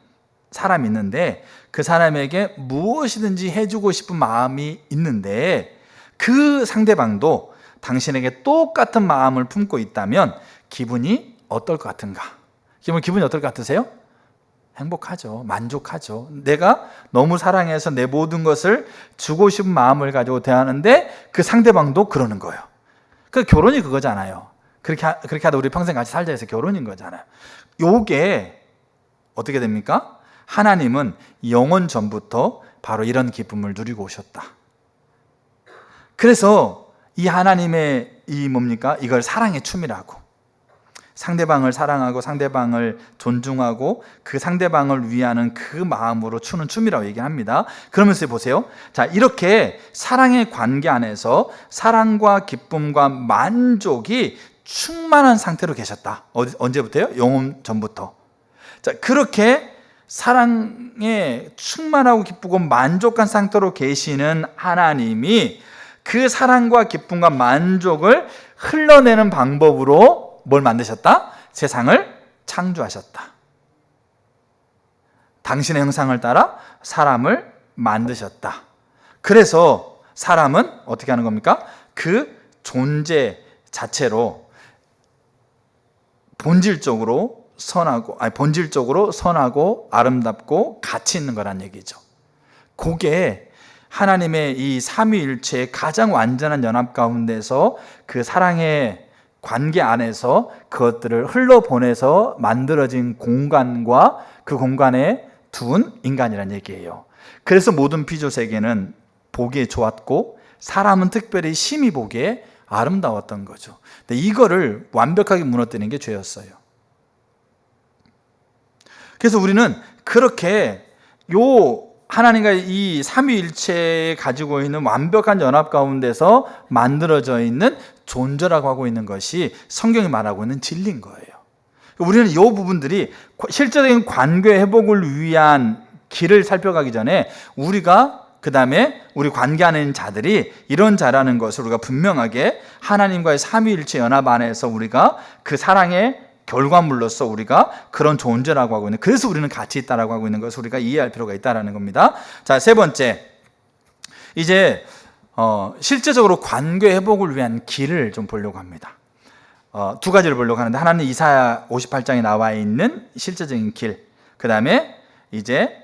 사람이 있는데 그 사람에게 무엇이든지 해주고 싶은 마음이 있는데 그 상대방도 당신에게 똑같은 마음을 품고 있다면 기분이 어떨 것 같은가? 기분이 어떨 것 같으세요? 행복하죠. 만족하죠. 내가 너무 사랑해서 내 모든 것을 주고 싶은 마음을 가지고 대하는데 그 상대방도 그러는 거예요. 그 결혼이 그거잖아요. 그렇게 하다 우리 평생 같이 살자 해서 결혼인 거잖아요. 요게 어떻게 됩니까? 하나님은 영원 전부터 바로 이런 기쁨을 누리고 오셨다. 그래서 이 하나님의 이 뭡니까? 이걸 사랑의 춤이라고. 상대방을 사랑하고 상대방을 존중하고 그 상대방을 위하는 그 마음으로 추는 춤이라고 얘기합니다. 그러면서 보세요. 자, 이렇게 사랑의 관계 안에서 사랑과 기쁨과 만족이 충만한 상태로 계셨다. 언제부터요? 영원 전부터. 자, 그렇게 사랑에 충만하고 기쁘고 만족한 상태로 계시는 하나님이 그 사랑과 기쁨과 만족을 흘러내는 방법으로 뭘 만드셨다? 세상을 창조하셨다. 당신의 형상을 따라 사람을 만드셨다. 그래서 사람은 어떻게 하는 겁니까? 그 존재 자체로 본질적으로 선하고 아름답고 가치 있는 거란 얘기죠. 그게 하나님의 이 삼위일체의 가장 완전한 연합 가운데서 그 사랑의 관계 안에서 그것들을 흘러보내서 만들어진 공간과 그 공간에 둔 인간이란 얘기예요. 그래서 모든 피조세계는 보기에 좋았고 사람은 특별히 심히 보기에 아름다웠던 거죠. 근데 이거를 완벽하게 무너뜨리는 게 죄였어요. 그래서 우리는 그렇게 하나님과 이 삼위일체에 가지고 있는 완벽한 연합 가운데서 만들어져 있는 존재라고 하고 있는 것이 성경이 말하고 있는 진리인 거예요. 우리는 이 부분들이 실제적인 관계 회복을 위한 길을 살펴가기 전에 우리가 그 다음에 우리 관계 안에 있는 자들이 이런 자라는 것을 우리가 분명하게 하나님과의 삼위일체 연합 안에서 우리가 그 사랑의 결과물로서 우리가 그런 존재라고 하고 있는, 그래서 우리는 가치 있다라고 하고 있는 것을 우리가 이해할 필요가 있다라는 겁니다. 자, 세 번째, 이제 실제적으로 관계 회복을 위한 길을 좀 보려고 합니다. 두 가지를 보려고 하는데, 하나는 이사야 58장에 나와 있는 실제적인 길, 그 다음에 이제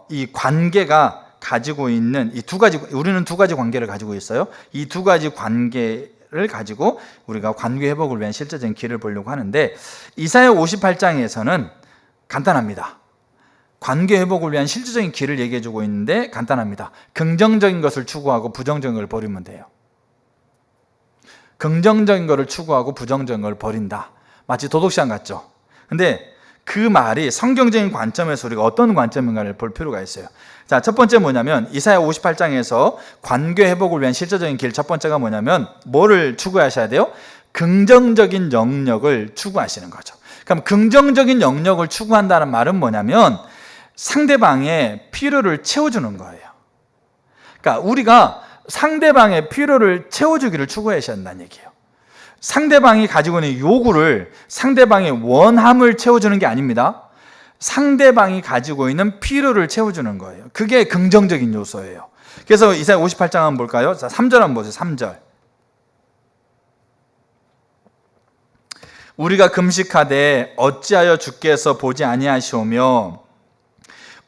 이 관계가 가지고 있는 이 두 가지, 우리는 두 가지 관계를 가지고 있어요. 이 두 가지 관계를 가지고 우리가 관계 회복을 위한 실제적인 길을 보려고 하는데, 이사야 58장에서는 간단합니다. 관계 회복을 위한 실제적인 길을 얘기해 주고 있는데 간단합니다. 긍정적인 것을 추구하고 부정적인 걸 버리면 돼요. 긍정적인 것을 추구하고 부정적인 걸 버린다. 마치 도덕시험 같죠? 근데 그 말이 성경적인 관점에서 우리가 어떤 관점인가를 볼 필요가 있어요. 자, 첫 번째 뭐냐면 이사야 58장에서 관계 회복을 위한 실제적인 길 첫 번째가 뭐냐면 뭐를 추구하셔야 돼요? 긍정적인 영역을 추구하시는 거죠. 그럼 긍정적인 영역을 추구한다는 말은 뭐냐면 상대방의 필요를 채워주는 거예요. 그러니까 우리가 상대방의 필요를 채워주기를 추구하셔야 한다는 얘기예요. 상대방이 가지고 있는 요구를, 상대방의 원함을 채워주는 게 아닙니다. 상대방이 가지고 있는 필요를 채워주는 거예요. 그게 긍정적인 요소예요. 그래서 이사야 58장 한번 볼까요? 자, 3절 한번 보세요. 3절. 우리가 금식하되 어찌하여 주께서 보지 아니하시오며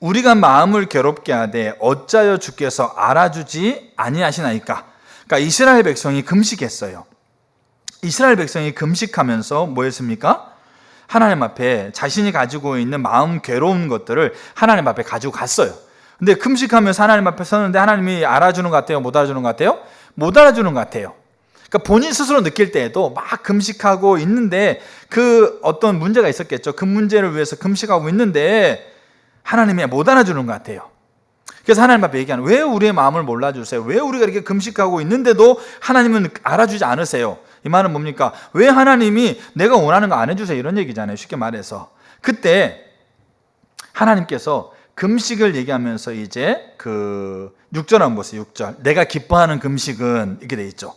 우리가 마음을 괴롭게 하되 어찌하여 주께서 알아주지 아니하시나이까. 그러니까 이스라엘 백성이 금식했어요. 이스라엘 백성이 금식하면서 뭐 했습니까? 하나님 앞에 자신이 가지고 있는 마음 괴로운 것들을 하나님 앞에 가지고 갔어요. 근데 금식하면서 하나님 앞에 서는데 하나님이 알아주는 것 같아요? 못 알아주는 것 같아요? 못 알아주는 것 같아요. 그러니까 본인 스스로 느낄 때에도 막 금식하고 있는데 그 어떤 문제가 있었겠죠. 그 문제를 위해서 금식하고 있는데 하나님이 못 알아주는 것 같아요. 그래서 하나님 앞에 얘기하는, 왜 우리의 마음을 몰라주세요? 왜 우리가 이렇게 금식하고 있는데도 하나님은 알아주지 않으세요? 이 말은 뭡니까? 왜 하나님이 내가 원하는 거 안 해주세요? 이런 얘기잖아요. 쉽게 말해서. 그때 하나님께서 금식을 얘기하면서 이제 그 6절 한번 보세요. 6절. 내가 기뻐하는 금식은 이렇게 돼 있죠.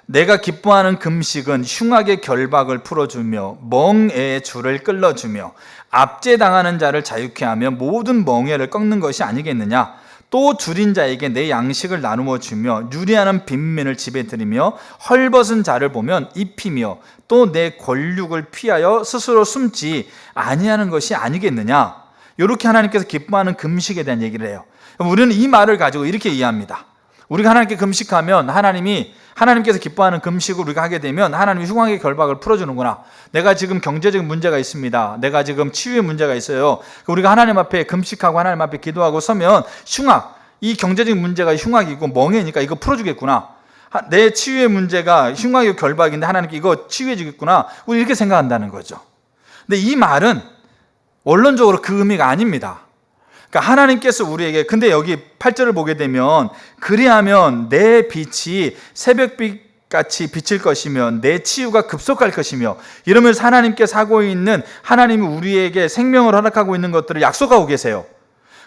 내가 기뻐하는 금식은 흉악의 결박을 풀어주며 멍에의 줄을 끌어주며 압제당하는 자를 자유케 하며 모든 멍에를 꺾는 것이 아니겠느냐. 또 줄인 자에게 내 양식을 나누어 주며 유리하는 빈민을 집에 들이며 헐벗은 자를 보면 입히며 또 내 권륙을 피하여 스스로 숨지 아니하는 것이 아니겠느냐. 이렇게 하나님께서 기뻐하는 금식에 대한 얘기를 해요. 우리는 이 말을 가지고 이렇게 이해합니다. 우리가 하나님께 금식하면 하나님께서 기뻐하는 금식을 우리가 하게 되면 하나님이 흉악의 결박을 풀어주는구나. 내가 지금 경제적인 문제가 있습니다. 내가 지금 치유의 문제가 있어요. 우리가 하나님 앞에 금식하고 하나님 앞에 기도하고 서면 이 경제적인 문제가 흉악이고 멍해니까 이거 풀어주겠구나. 내 치유의 문제가 흉악의 결박인데 하나님께 이거 치유해 주겠구나. 우리 이렇게 생각한다는 거죠. 근데 이 말은 원론적으로 그 의미가 아닙니다. 그러니까 하나님께서 우리에게, 근데 여기 8절을 보게 되면 그리하면 내 빛이 새벽빛 같이 비칠 것이며 내 치유가 급속할 것이며, 이러면서 하나님께서 하고 있는, 하나님이 우리에게 생명을 허락하고 있는 것들을 약속하고 계세요.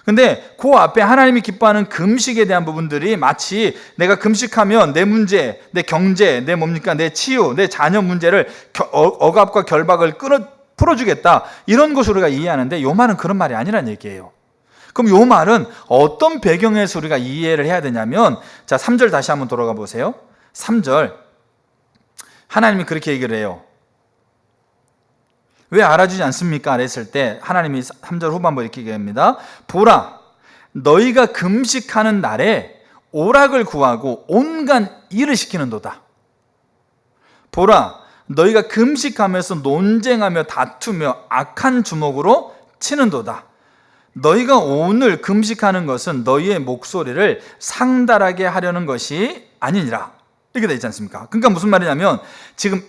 근데 그 앞에 하나님이 기뻐하는 금식에 대한 부분들이 마치 내가 금식하면 내 문제, 내 경제, 내 치유, 내 자녀 문제를 억압과 결박을 풀어주겠다, 이런 것으로 우리가 이해하는데, 이 말은 그런 말이 아니란 얘기예요. 그럼 이 말은 어떤 배경에서 우리가 이해를 해야 되냐면, 자, 3절 다시 한번 돌아가 보세요. 3절 하나님이 그렇게 얘기를 해요. 왜 알아주지 않습니까? 그랬을 때 하나님이 3절 후반부 이렇게 얘기합니다. 보라, 너희가 금식하는 날에 오락을 구하고 온갖 일을 시키는도다. 보라, 너희가 금식하면서 논쟁하며 다투며 악한 주먹으로 치는도다. 너희가 오늘 금식하는 것은 너희의 목소리를 상달하게 하려는 것이 아니니라. 이렇게 되어 있지 않습니까? 그러니까 무슨 말이냐면, 지금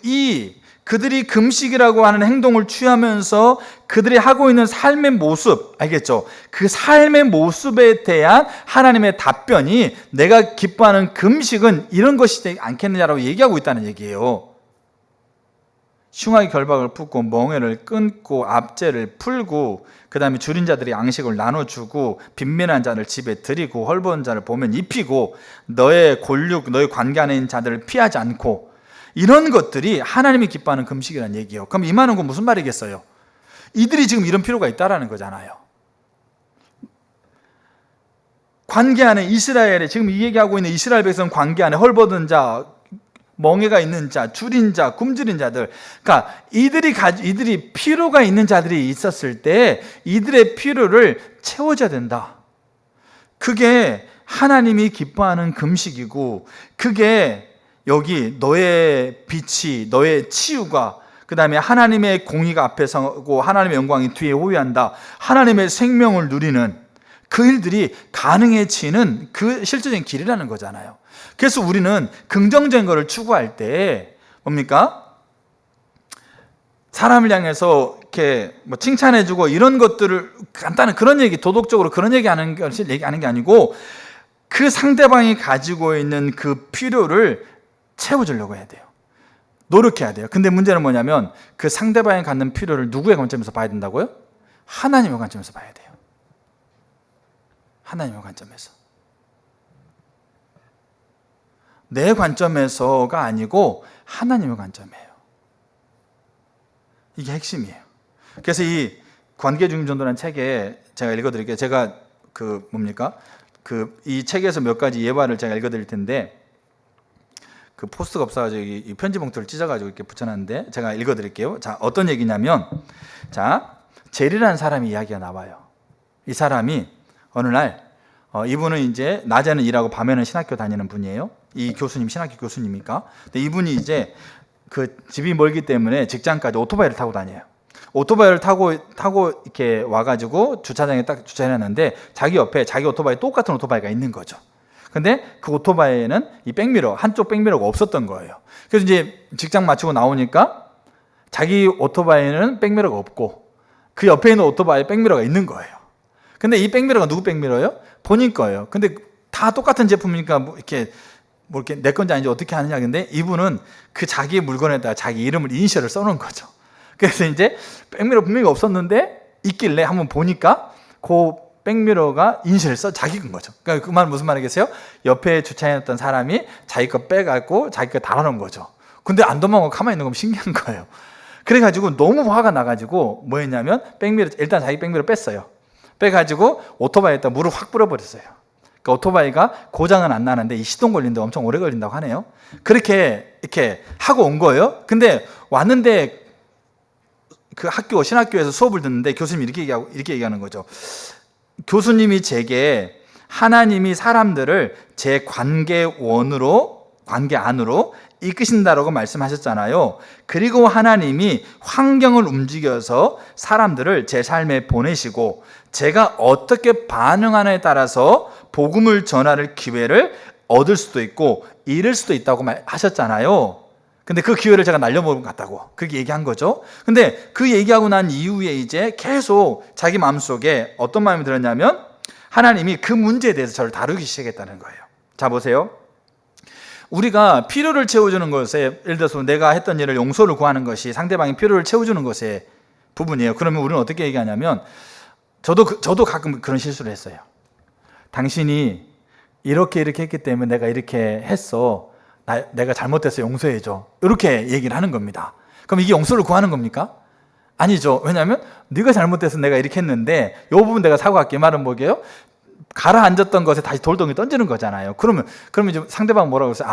그들이 금식이라고 하는 행동을 취하면서 그들이 하고 있는 삶의 모습, 알겠죠? 그 삶의 모습에 대한 하나님의 답변이, 내가 기뻐하는 금식은 이런 것이 되지 않겠느냐라고 얘기하고 있다는 얘기예요. 흉악의 결박을 풀고 멍에를 끊고 압제를 풀고, 그 다음에 줄인 자들이 양식을 나눠주고 빈민한 자를 집에 들이고 헐벗은 자를 보면 입히고 너의 골육, 너의 관계 안에 있는 자들을 피하지 않고, 이런 것들이 하나님이 기뻐하는 금식이라는 얘기예요. 그럼 이 말은 무슨 말이겠어요? 이들이 지금 이런 필요가 있다라는 거잖아요. 관계 안에 이스라엘에, 지금 이 얘기하고 있는 이스라엘 백성 관계 안에 헐벗은 자, 멍에가 있는 자, 줄인 자, 굶주린 자들, 그러니까 이들이 필요가 있는 자들이 있었을 때 이들의 필요를 채워줘야 된다. 그게 하나님이 기뻐하는 금식이고, 그게 여기 너의 빛이, 너의 치유가, 그 다음에 하나님의 공의가 앞에 서고 하나님의 영광이 뒤에 호위한다, 하나님의 생명을 누리는 그 일들이 가능해지는 그 실제적인 길이라는 거잖아요. 그래서 우리는 긍정적인 것을 추구할 때 뭡니까? 사람을 향해서 이렇게 칭찬해주고 이런 것들을, 간단한 그런 얘기, 도덕적으로 그런 얘기하는 게 아니고, 그 상대방이 가지고 있는 그 필요를 채워주려고 해야 돼요. 노력해야 돼요. 근데 문제는 뭐냐면, 그 상대방이 갖는 필요를 누구의 관점에서 봐야 된다고요? 하나님의 관점에서 봐야 돼요. 하나님의 관점에서. 내 관점에서가 아니고 하나님의 관점이에요. 이게 핵심이에요. 그래서 이 관계중심전도라는 책에 제가 읽어드릴게요. 제가 이 책에서 몇 가지 예화를 제가 읽어드릴 텐데, 그 포스트가 없어가지고 이 편지 봉투를 찢어가지고 이렇게 붙여놨는데 제가 읽어드릴게요. 자, 어떤 얘기냐면, 자, 젤이라는 사람이 이야기가 나와요. 이 사람이 어느 날, 이분은 이제 낮에는 일하고 밤에는 신학교 다니는 분이에요. 이 교수님, 신학교 교수님이니까. 근데 이분이 이제 그 집이 멀기 때문에 직장까지 오토바이를 타고 다녀요. 오토바이를 타고 이렇게 와가지고 주차장에 딱 주차해놨는데, 자기 옆에 자기 오토바이, 똑같은 오토바이가 있는 거죠. 근데 그 오토바이에는 이 백미러, 한쪽 백미러가 없었던 거예요. 그래서 이제 직장 마치고 나오니까 자기 오토바이에는 백미러가 없고 그 옆에 있는 오토바이에 백미러가 있는 거예요. 근데 이 백미러가 누구 백미러예요? 본인 거예요. 근데 다 똑같은 제품이니까 이렇게 내 건지 아닌지 어떻게 하느냐. 근데 이분은 그 자기 물건에다가 자기 이름을, 이니셜을 써놓은 거죠. 그래서 이제 백미러 분명히 없었는데 있길래 한번 보니까 그 백미러가 이니셜을 자기 건 거죠. 그러니까 그 말은 무슨 말이겠어요? 옆에 주차해놨던 사람이 자기 거 빼갖고 자기 거 달아놓은 거죠. 근데 안 도망가고 가만히 있는 건 신기한 거예요. 그래가지고 너무 화가 나가지고 뭐 했냐면, 일단 자기 백미러 뺐어요. 빼가지고 오토바이에다 물을 확 뿌려버렸어요. 그러니까 오토바이가 고장은 안 나는데 이 시동 걸리는데 엄청 오래 걸린다고 하네요. 그렇게 이렇게 하고 온 거예요. 근데 왔는데 그 신학교에서 수업을 듣는데 교수님이 이렇게 얘기하는 거죠. 교수님이 제게 하나님이 사람들을 제 관계 안으로 이끄신다라고 말씀하셨잖아요. 그리고 하나님이 환경을 움직여서 사람들을 제 삶에 보내시고 제가 어떻게 반응하느냐에 따라서 복음을 전할 기회를 얻을 수도 있고 잃을 수도 있다고 하셨잖아요. 근데 그 기회를 제가 날려먹은 것 같다고 그렇게 얘기한 거죠. 근데 그 얘기하고 난 이후에 이제 계속 자기 마음속에 어떤 마음이 들었냐면 하나님이 그 문제에 대해서 저를 다루기 시작했다는 거예요. 자, 보세요. 우리가 필요를 채워주는 것에, 예를 들어서 내가 했던 일을 용서를 구하는 것이 상대방의 필요를 채워주는 것의 부분이에요. 그러면 우리는 어떻게 얘기하냐면 저도 가끔 그런 실수를 했어요. 당신이 이렇게 했기 때문에 내가 이렇게 했어. 내가 잘못해서 용서해줘. 이렇게 얘기를 하는 겁니다. 그럼 이게 용서를 구하는 겁니까? 아니죠. 왜냐하면 네가 잘못해서 내가 이렇게 했는데 이 부분 내가 사과할게. 말은 뭐게요? 가라앉았던 것에 다시 돌덩이 던지는 거잖아요. 그러면 이제 상대방 뭐라고 해서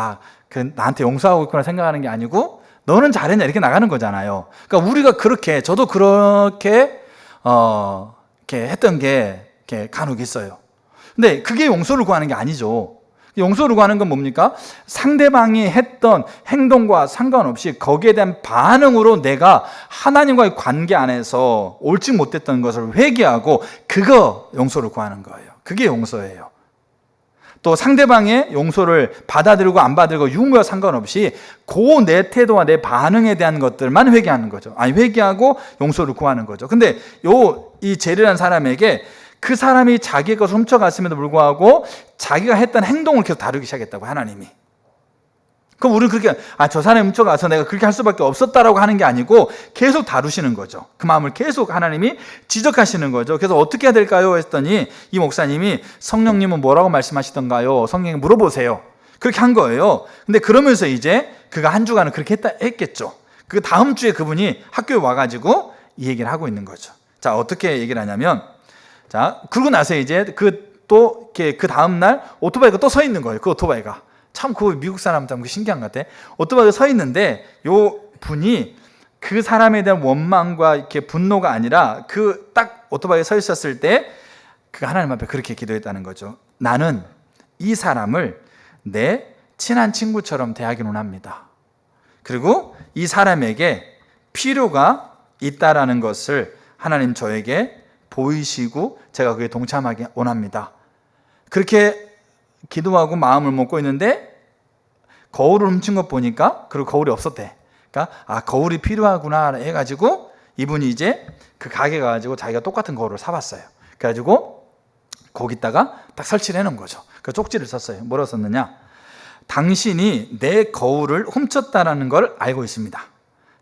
나한테 용서하고 있구나 생각하는 게 아니고 너는 잘했냐 이렇게 나가는 거잖아요. 그러니까 우리가 저도 그렇게 이렇게 했던 게 이렇게 간혹 있어요. 근데 그게 용서를 구하는 게 아니죠. 용서를 구하는 건 뭡니까? 상대방이 했던 행동과 상관없이 거기에 대한 반응으로 내가 하나님과의 관계 안에서 옳지 못했던 것을 회개하고 그거 용서를 구하는 거예요. 그게 용서예요. 또 상대방의 용서를 받아들이고 안 받아들이고 유무와 상관없이 그 내 태도와 내 반응에 대한 것들만 회개하는 거죠. 회개하고 용서를 구하는 거죠. 근데 이 제리라는 사람에게 그 사람이 자기의 것을 훔쳐갔음에도 불구하고 자기가 했던 행동을 계속 다루기 시작했다고, 하나님이. 그럼 우리는 그렇게 저 사람이 훔쳐가서 내가 그렇게 할 수밖에 없었다라고 하는 게 아니고 계속 다루시는 거죠. 그 마음을 계속 하나님이 지적하시는 거죠. 그래서 어떻게 해야 될까요? 했더니 이 목사님이 성령님은 뭐라고 말씀하시던가요? 성령님 물어보세요. 그렇게 한 거예요. 근데 그러면서 이제 그가 한 주간은 그렇게 했겠죠. 그 다음 주에 그분이 학교에 와가지고 이 얘기를 하고 있는 거죠. 자, 어떻게 얘기를 하냐면, 자, 그러고 나서 이제 그 다음날 오토바이가 또 서 있는 거예요. 그 오토바이가. 참, 그 미국 사람 참 신기한 것 같아. 오토바이가 서 있는데, 요 분이 그 사람에 대한 원망과 이렇게 분노가 아니라 그 딱 오토바이에 서 있었을 때, 그 하나님 앞에 그렇게 기도했다는 거죠. 나는 이 사람을 내 친한 친구처럼 대하기는 합니다. 그리고 이 사람에게 필요가 있다라는 것을 하나님 저에게 보이시고 제가 그에 동참하기 원합니다. 그렇게 기도하고 마음을 먹고 있는데 거울을 훔친 것 보니까, 그리고 거울이 없었대. 그러니까 거울이 필요하구나 해가지고 이분이 이제 그 가게 가가지고 자기가 똑같은 거울을 사봤어요. 그래가지고 거기다가 딱 설치를 해놓은 거죠. 그 쪽지를 썼어요. 뭐라고 썼느냐? 당신이 내 거울을 훔쳤다라는 걸 알고 있습니다.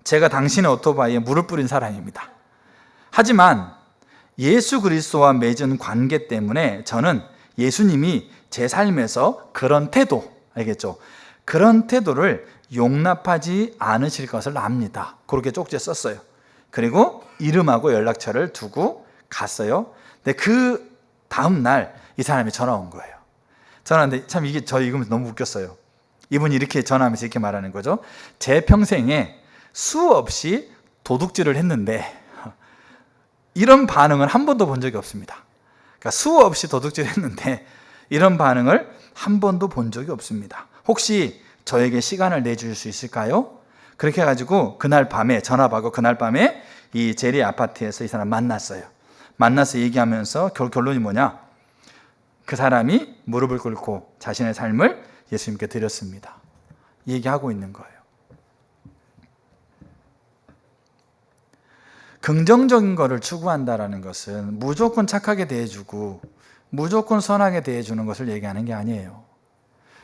제가 당신의 오토바이에 물을 뿌린 사람입니다. 하지만 예수 그리스도와 맺은 관계 때문에 저는 예수님이 제 삶에서 그런 태도, 알겠죠? 그런 태도를 용납하지 않으실 것을 압니다. 그렇게 쪽지에 썼어요. 그리고 이름하고 연락처를 두고 갔어요. 근데 그 다음 날 이 사람이 전화 온 거예요. 전화하는데 참 이게 저 읽으면서 너무 웃겼어요. 이분이 이렇게 전화하면서 이렇게 말하는 거죠. 제 평생에 수없이 도둑질을 했는데 이런 반응을 한 번도 본 적이 없습니다. 그러니까 수없이 도둑질을 했는데 이런 반응을 한 번도 본 적이 없습니다. 혹시 저에게 시간을 내줄 수 있을까요? 그렇게 해가지고 그날 밤에 전화 받고 그날 밤에 이 제리 아파트에서 이 사람 만났어요. 만나서 얘기하면서 결론이 뭐냐? 그 사람이 무릎을 꿇고 자신의 삶을 예수님께 드렸습니다. 얘기하고 있는 거예요. 긍정적인 것을 추구한다라는 것은 무조건 착하게 대해주고 무조건 선하게 대해주는 것을 얘기하는 게 아니에요.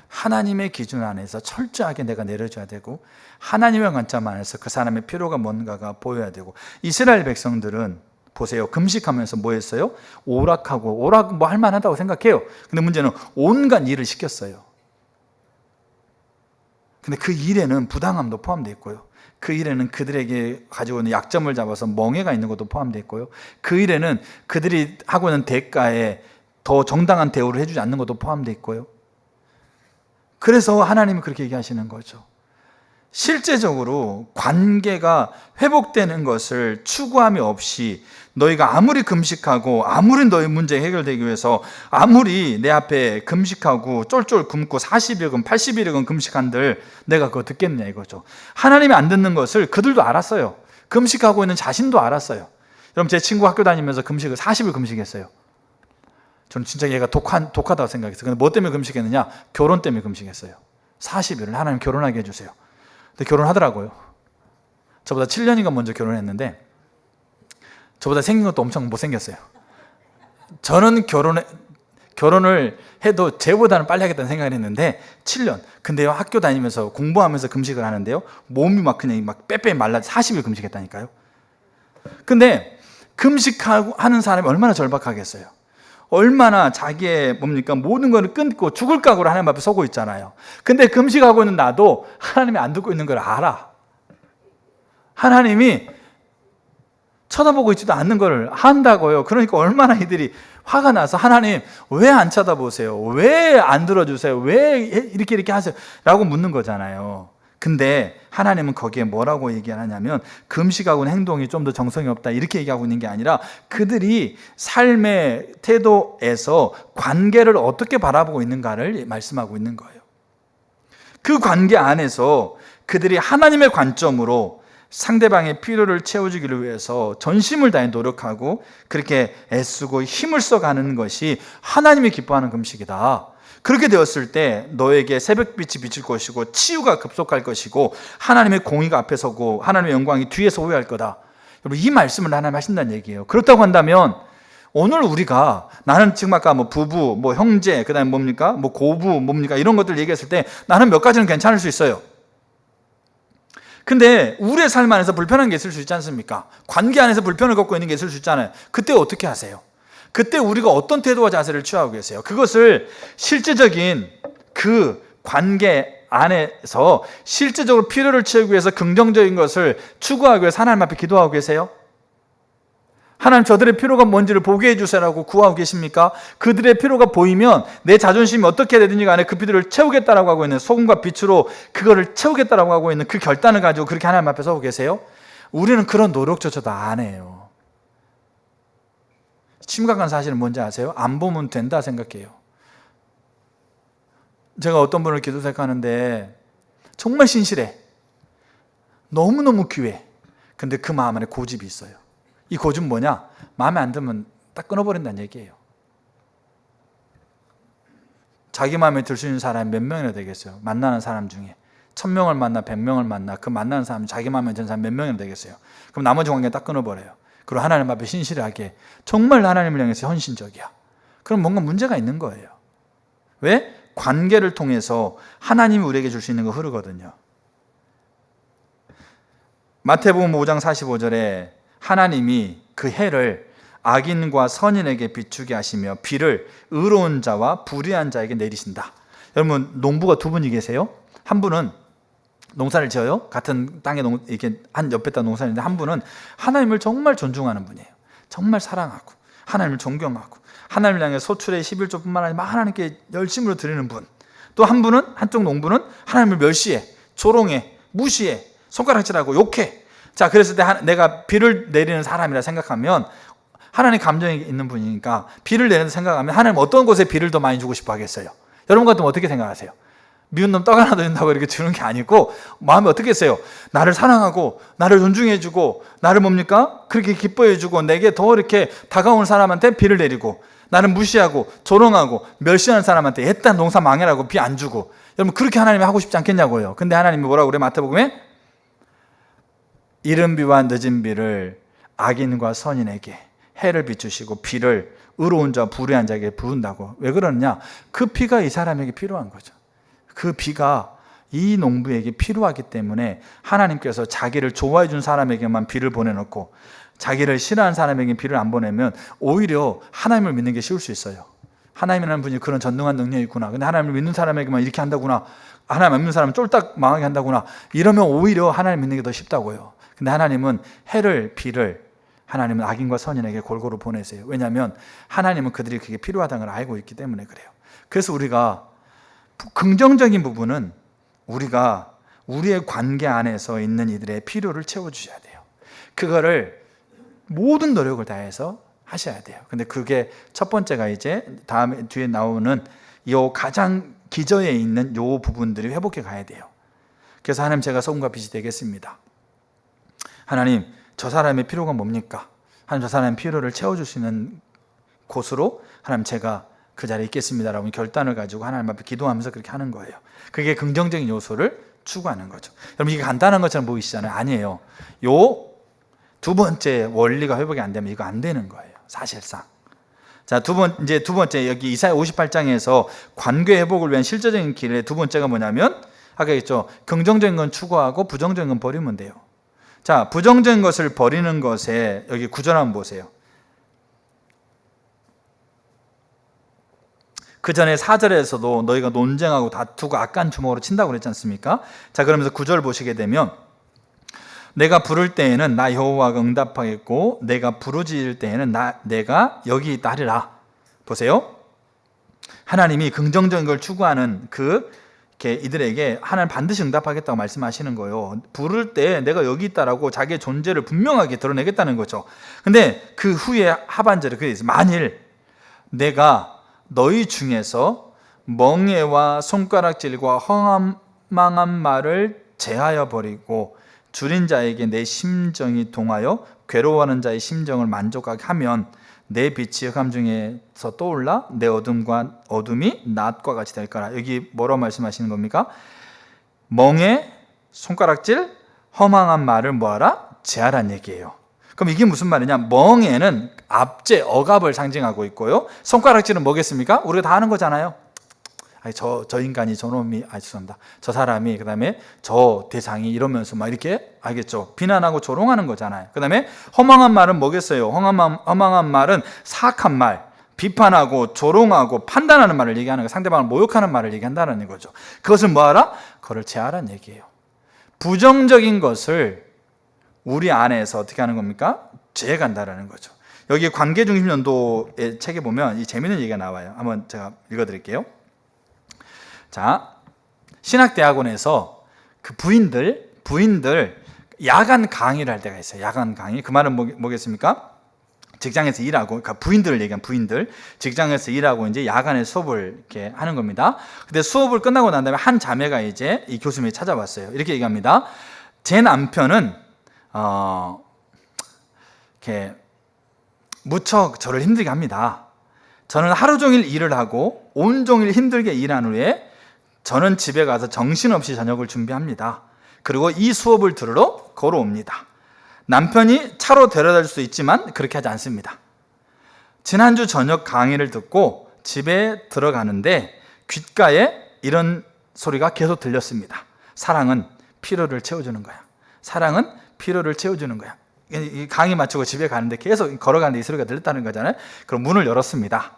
하나님의 기준 안에서 철저하게 내가 내려줘야 되고 하나님의 관점 안에서 그 사람의 필요가 뭔가가 보여야 되고, 이스라엘 백성들은 보세요. 금식하면서 뭐 했어요? 오락 뭐 할만하다고 생각해요. 근데 문제는 온갖 일을 시켰어요. 근데 그 일에는 부당함도 포함되어 있고요. 그 일에는 그들에게 가지고 있는 약점을 잡아서 멍해가 있는 것도 포함되어 있고요. 그 일에는 그들이 하고 있는 대가에 더 정당한 대우를 해주지 않는 것도 포함되어 있고요. 그래서 하나님이 그렇게 얘기하시는 거죠. 실제적으로 관계가 회복되는 것을 추구함이 없이 너희가 아무리 금식하고 아무리 너희 문제 해결되기 위해서 아무리 내 앞에 금식하고 쫄쫄 굶고 40일간 80일간 금식한들 내가 그거 듣겠냐 이거죠. 하나님이 안 듣는 것을 그들도 알았어요. 금식하고 있는 자신도 알았어요. 여러분, 제 친구 학교 다니면서 금식을 40일 금식했어요. 저는 진짜 얘가 독하다고 생각했어요. 근데 뭐 때문에 금식했느냐? 결혼 때문에 금식했어요. 40일을 하나님 결혼하게 해주세요. 근데 결혼하더라고요. 저보다 7년인가 먼저 결혼했는데 저보다 생긴 것도 엄청 못생겼어요. 저는 결혼을 해도 쟤보다는 빨리 하겠다는 생각을 했는데 7년. 근데요, 학교 다니면서 공부하면서 금식을 하는데요, 몸이 막 그냥 막 빼빼 말라 40일 금식했다니까요. 근데 금식하고 하는 사람이 얼마나 절박하겠어요. 얼마나 자기의 모든 걸 끊고 죽을 각오로 하나님 앞에 서고 있잖아요. 근데 금식하고 있는 나도 하나님이 안 듣고 있는 걸 알아. 하나님이 쳐다보고 있지도 않는 걸 한다고요. 그러니까 얼마나 이들이 화가 나서 하나님 왜 안 쳐다보세요? 왜 안 들어주세요? 왜 이렇게 하세요? 라고 묻는 거잖아요. 근데 하나님은 거기에 뭐라고 얘기하냐면 금식하고는 행동이 좀 더 정성이 없다 이렇게 얘기하고 있는 게 아니라 그들이 삶의 태도에서 관계를 어떻게 바라보고 있는가를 말씀하고 있는 거예요. 그 관계 안에서 그들이 하나님의 관점으로 상대방의 필요를 채워주기를 위해서 전심을 다해 노력하고 그렇게 애쓰고 힘을 써가는 것이 하나님이 기뻐하는 금식이다. 그렇게 되었을 때 너에게 새벽빛이 비칠 것이고 치유가 급속할 것이고 하나님의 공의가 앞에 서고 하나님의 영광이 뒤에서 호위할 거다. 여러분, 이 말씀을 하나님 하신다는 얘기예요. 그렇다고 한다면 오늘 우리가 나는 지금 아까 부부, 형제, 그 다음에 고부, 이런 것들 얘기했을 때 나는 몇 가지는 괜찮을 수 있어요. 근데 우리의 삶 안에서 불편한 게 있을 수 있지 않습니까? 관계 안에서 불편을 겪고 있는 게 있을 수 있잖아요. 그때 어떻게 하세요? 그때 우리가 어떤 태도와 자세를 취하고 계세요? 그것을 실제적인 그 관계 안에서 실제적으로 필요를 채우기 위해서 긍정적인 것을 추구하기 위해서 하나님 앞에 기도하고 계세요? 하나님, 저들의 필요가 뭔지를 보게 해주세요라고 구하고 계십니까? 그들의 필요가 보이면 내 자존심이 어떻게 되든지 간에 그 필요를 채우겠다라고 하고 있는, 소금과 빛으로 그거를 채우겠다라고 하고 있는 그 결단을 가지고 그렇게 하나님 앞에 서고 계세요? 우리는 그런 노력조차도 안 해요. 심각한 사실은 뭔지 아세요? 안 보면 된다 생각해요. 제가 어떤 분을 기도 생각하는데 정말 신실해. 너무너무 귀해. 근데 그 마음 안에 고집이 있어요. 이 고집은 뭐냐? 마음에 안 들면 딱 끊어버린다는 얘기예요. 자기 마음에 들 수 있는 사람이 몇 명이나 되겠어요? 만나는 사람 중에 1000명을 만나 100명을 만나 그 만나는 사람이 자기 마음에 드는 사람이 몇 명이나 되겠어요? 그럼 나머지 관계 딱 끊어버려요. 그리고 하나님 앞에 신실하게 정말 하나님을 향해서 헌신적이야. 그럼 뭔가 문제가 있는 거예요. 왜? 관계를 통해서 하나님이 우리에게 줄 수 있는 거 흐르거든요. 마태복음 5장 45절에 하나님이 그 해를 악인과 선인에게 비추게 하시며 비를 의로운 자와 불의한 자에게 내리신다. 여러분, 농부가 두 분이 계세요. 한 분은 농사를 지어요. 같은 땅에 이렇게 한 옆에다 농사를 지는데 한 분은 하나님을 정말 존중하는 분이에요. 정말 사랑하고 하나님을 존경하고 하나님을 향해 소출의 11조뿐만 아니라 하나님께 열심으로 드리는 분. 또 한 분은, 한쪽 농부는 하나님을 멸시해, 조롱해, 무시해, 손가락질하고 욕해. 자, 그랬을 때 내가 비를 내리는 사람이라 생각하면 하나님 감정이 있는 분이니까 비를 내린다 생각하면 하나님 어떤 곳에 비를 더 많이 주고 싶어 하겠어요? 여러분 같으면 어떻게 생각하세요? 미운 놈 떡 하나 더 준다고 이렇게 주는 게 아니고 마음이 어떻게 했어요? 나를 사랑하고 나를 존중해주고 나를 그렇게 기뻐해주고 내게 더 이렇게 다가오는 사람한테 비를 내리고 나를 무시하고 조롱하고 멸시하는 사람한테 일단 농사 망해라고 비 안 주고. 여러분, 그렇게 하나님이 하고 싶지 않겠냐고요. 근데 하나님이 뭐라고 그래? 마태복음에 이른 비와 늦은 비를 악인과 선인에게 해를 비추시고 비를 의로운 자와 불의한 자에게 부은다고. 왜 그러느냐? 그 비가 이 사람에게 필요한 거죠. 그 비가 이 농부에게 필요하기 때문에 하나님께서 자기를 좋아해 준 사람에게만 비를 보내놓고 자기를 싫어하는 사람에게 비를 안 보내면 오히려 하나님을 믿는 게 쉬울 수 있어요. 하나님이라는 분이 그런 전능한 능력이 있구나. 근데 하나님을 믿는 사람에게만 이렇게 한다구나. 하나님 안 믿는 사람은 쫄딱 망하게 한다구나. 이러면 오히려 하나님 믿는 게 더 쉽다고요. 근데 하나님은 해를, 비를 하나님은 악인과 선인에게 골고루 보내세요. 왜냐하면 하나님은 그들이 그게 필요하다는 걸 알고 있기 때문에 그래요. 그래서 우리가 긍정적인 부분은 우리가 우리의 관계 안에서 있는 이들의 필요를 채워주셔야 돼요. 그거를 모든 노력을 다해서 하셔야 돼요. 근데 그게 첫 번째가 이제 다음에 뒤에 나오는 요 가장 기저에 있는 요 부분들이 회복해 가야 돼요. 그래서 하나님, 제가 소금과 빛이 되겠습니다. 하나님, 저 사람의 필요가 뭡니까? 하나님, 저 사람의 필요를 채워주시는 곳으로 하나님, 제가 그 자리에 있겠습니다라고 결단을 가지고 하나님 앞에 기도하면서 그렇게 하는 거예요. 그게 긍정적인 요소를 추구하는 거죠. 여러분, 이게 간단한 것처럼 보이시잖아요. 아니에요. 요 두 번째 원리가 회복이 안 되면 이거 안 되는 거예요, 사실상. 자, 두 번째, 여기 이사야 58장에서 관계 회복을 위한 실제적인 길의 두 번째가 뭐냐면, 아까 했죠. 긍정적인 건 추구하고 부정적인 건 버리면 돼요. 자, 부정적인 것을 버리는 것에 여기 구절 한번 보세요. 그 전에 4절에서도 너희가 논쟁하고 다투고 악한 주먹으로 친다고 그랬지 않습니까? 자, 그러면서 9절 보시게 되면, 내가 부를 때에는 나 여호와가 응답하겠고 내가 부르짖을 때에는 내가 여기 있다 하리라. 보세요. 하나님이 긍정적인 걸 추구하는 이들에게 하나님 반드시 응답하겠다고 말씀하시는 거예요. 부를 때 내가 여기 있다라고 자기의 존재를 분명하게 드러내겠다는 거죠. 근데 그 후에 하반절에 그게 있어요. 만일 내가 너희 중에서 멍에와 손가락질과 허망한 말을 제하여 버리고 줄인 자에게 내 심정이 동하여 괴로워하는 자의 심정을 만족하게 하면 내 빛이 흑암 중에서 떠올라 내 어둠이 낮과 같이 될 거라. 여기 뭐라고 말씀하시는 겁니까? 멍에, 손가락질, 허망한 말을 뭐하라? 제하란 얘기예요. 그럼 이게 무슨 말이냐? 멍에는 압제, 억압을 상징하고 있고요. 손가락질은 뭐겠습니까? 우리가 다 아는 거잖아요. 저 인간이, 저놈이, 죄송합니다. 저 사람이, 그 다음에 저 대상이 이러면서 막 이렇게, 알겠죠? 비난하고 조롱하는 거잖아요. 그 다음에 허망한 말은 뭐겠어요? 허망한 말은 사악한 말, 비판하고 조롱하고 판단하는 말을 얘기하는 거, 상대방을 모욕하는 말을 얘기한다는 거죠. 그것을 뭐하라? 그걸 제하라는 얘기예요. 부정적인 것을 우리 안에서 어떻게 하는 겁니까? 제해간다라는 거죠. 여기 관계중심연도의 책에 보면 이 재미있는 얘기가 나와요. 한번 제가 읽어드릴게요. 자, 신학대학원에서 그 부인들 야간 강의를 할 때가 있어요. 야간 강의. 그 말은 뭐겠습니까? 직장에서 일하고, 그러니까 부인들을 얘기한 부인들, 직장에서 일하고 이제 야간에 수업을 이렇게 하는 겁니다. 근데 수업을 끝나고 난 다음에 한 자매가 이제 이 교수님이 찾아왔어요. 이렇게 얘기합니다. 제 남편은 이렇게 무척 저를 힘들게 합니다. 저는 하루 종일 일을 하고 온종일 힘들게 일한 후에 저는 집에 가서 정신없이 저녁을 준비합니다. 그리고 이 수업을 들으러 걸어옵니다. 남편이 차로 데려다 줄 수 있지만 그렇게 하지 않습니다. 지난주 저녁 강의를 듣고 집에 들어가는데 귓가에 이런 소리가 계속 들렸습니다. 사랑은 필요를 채워주는 거야. 사랑은 필요를 채워주는 거야. 이 강의 마치고 집에 가는데 계속 걸어가는데 이 소리가 들렸다는 거잖아요. 그럼 문을 열었습니다.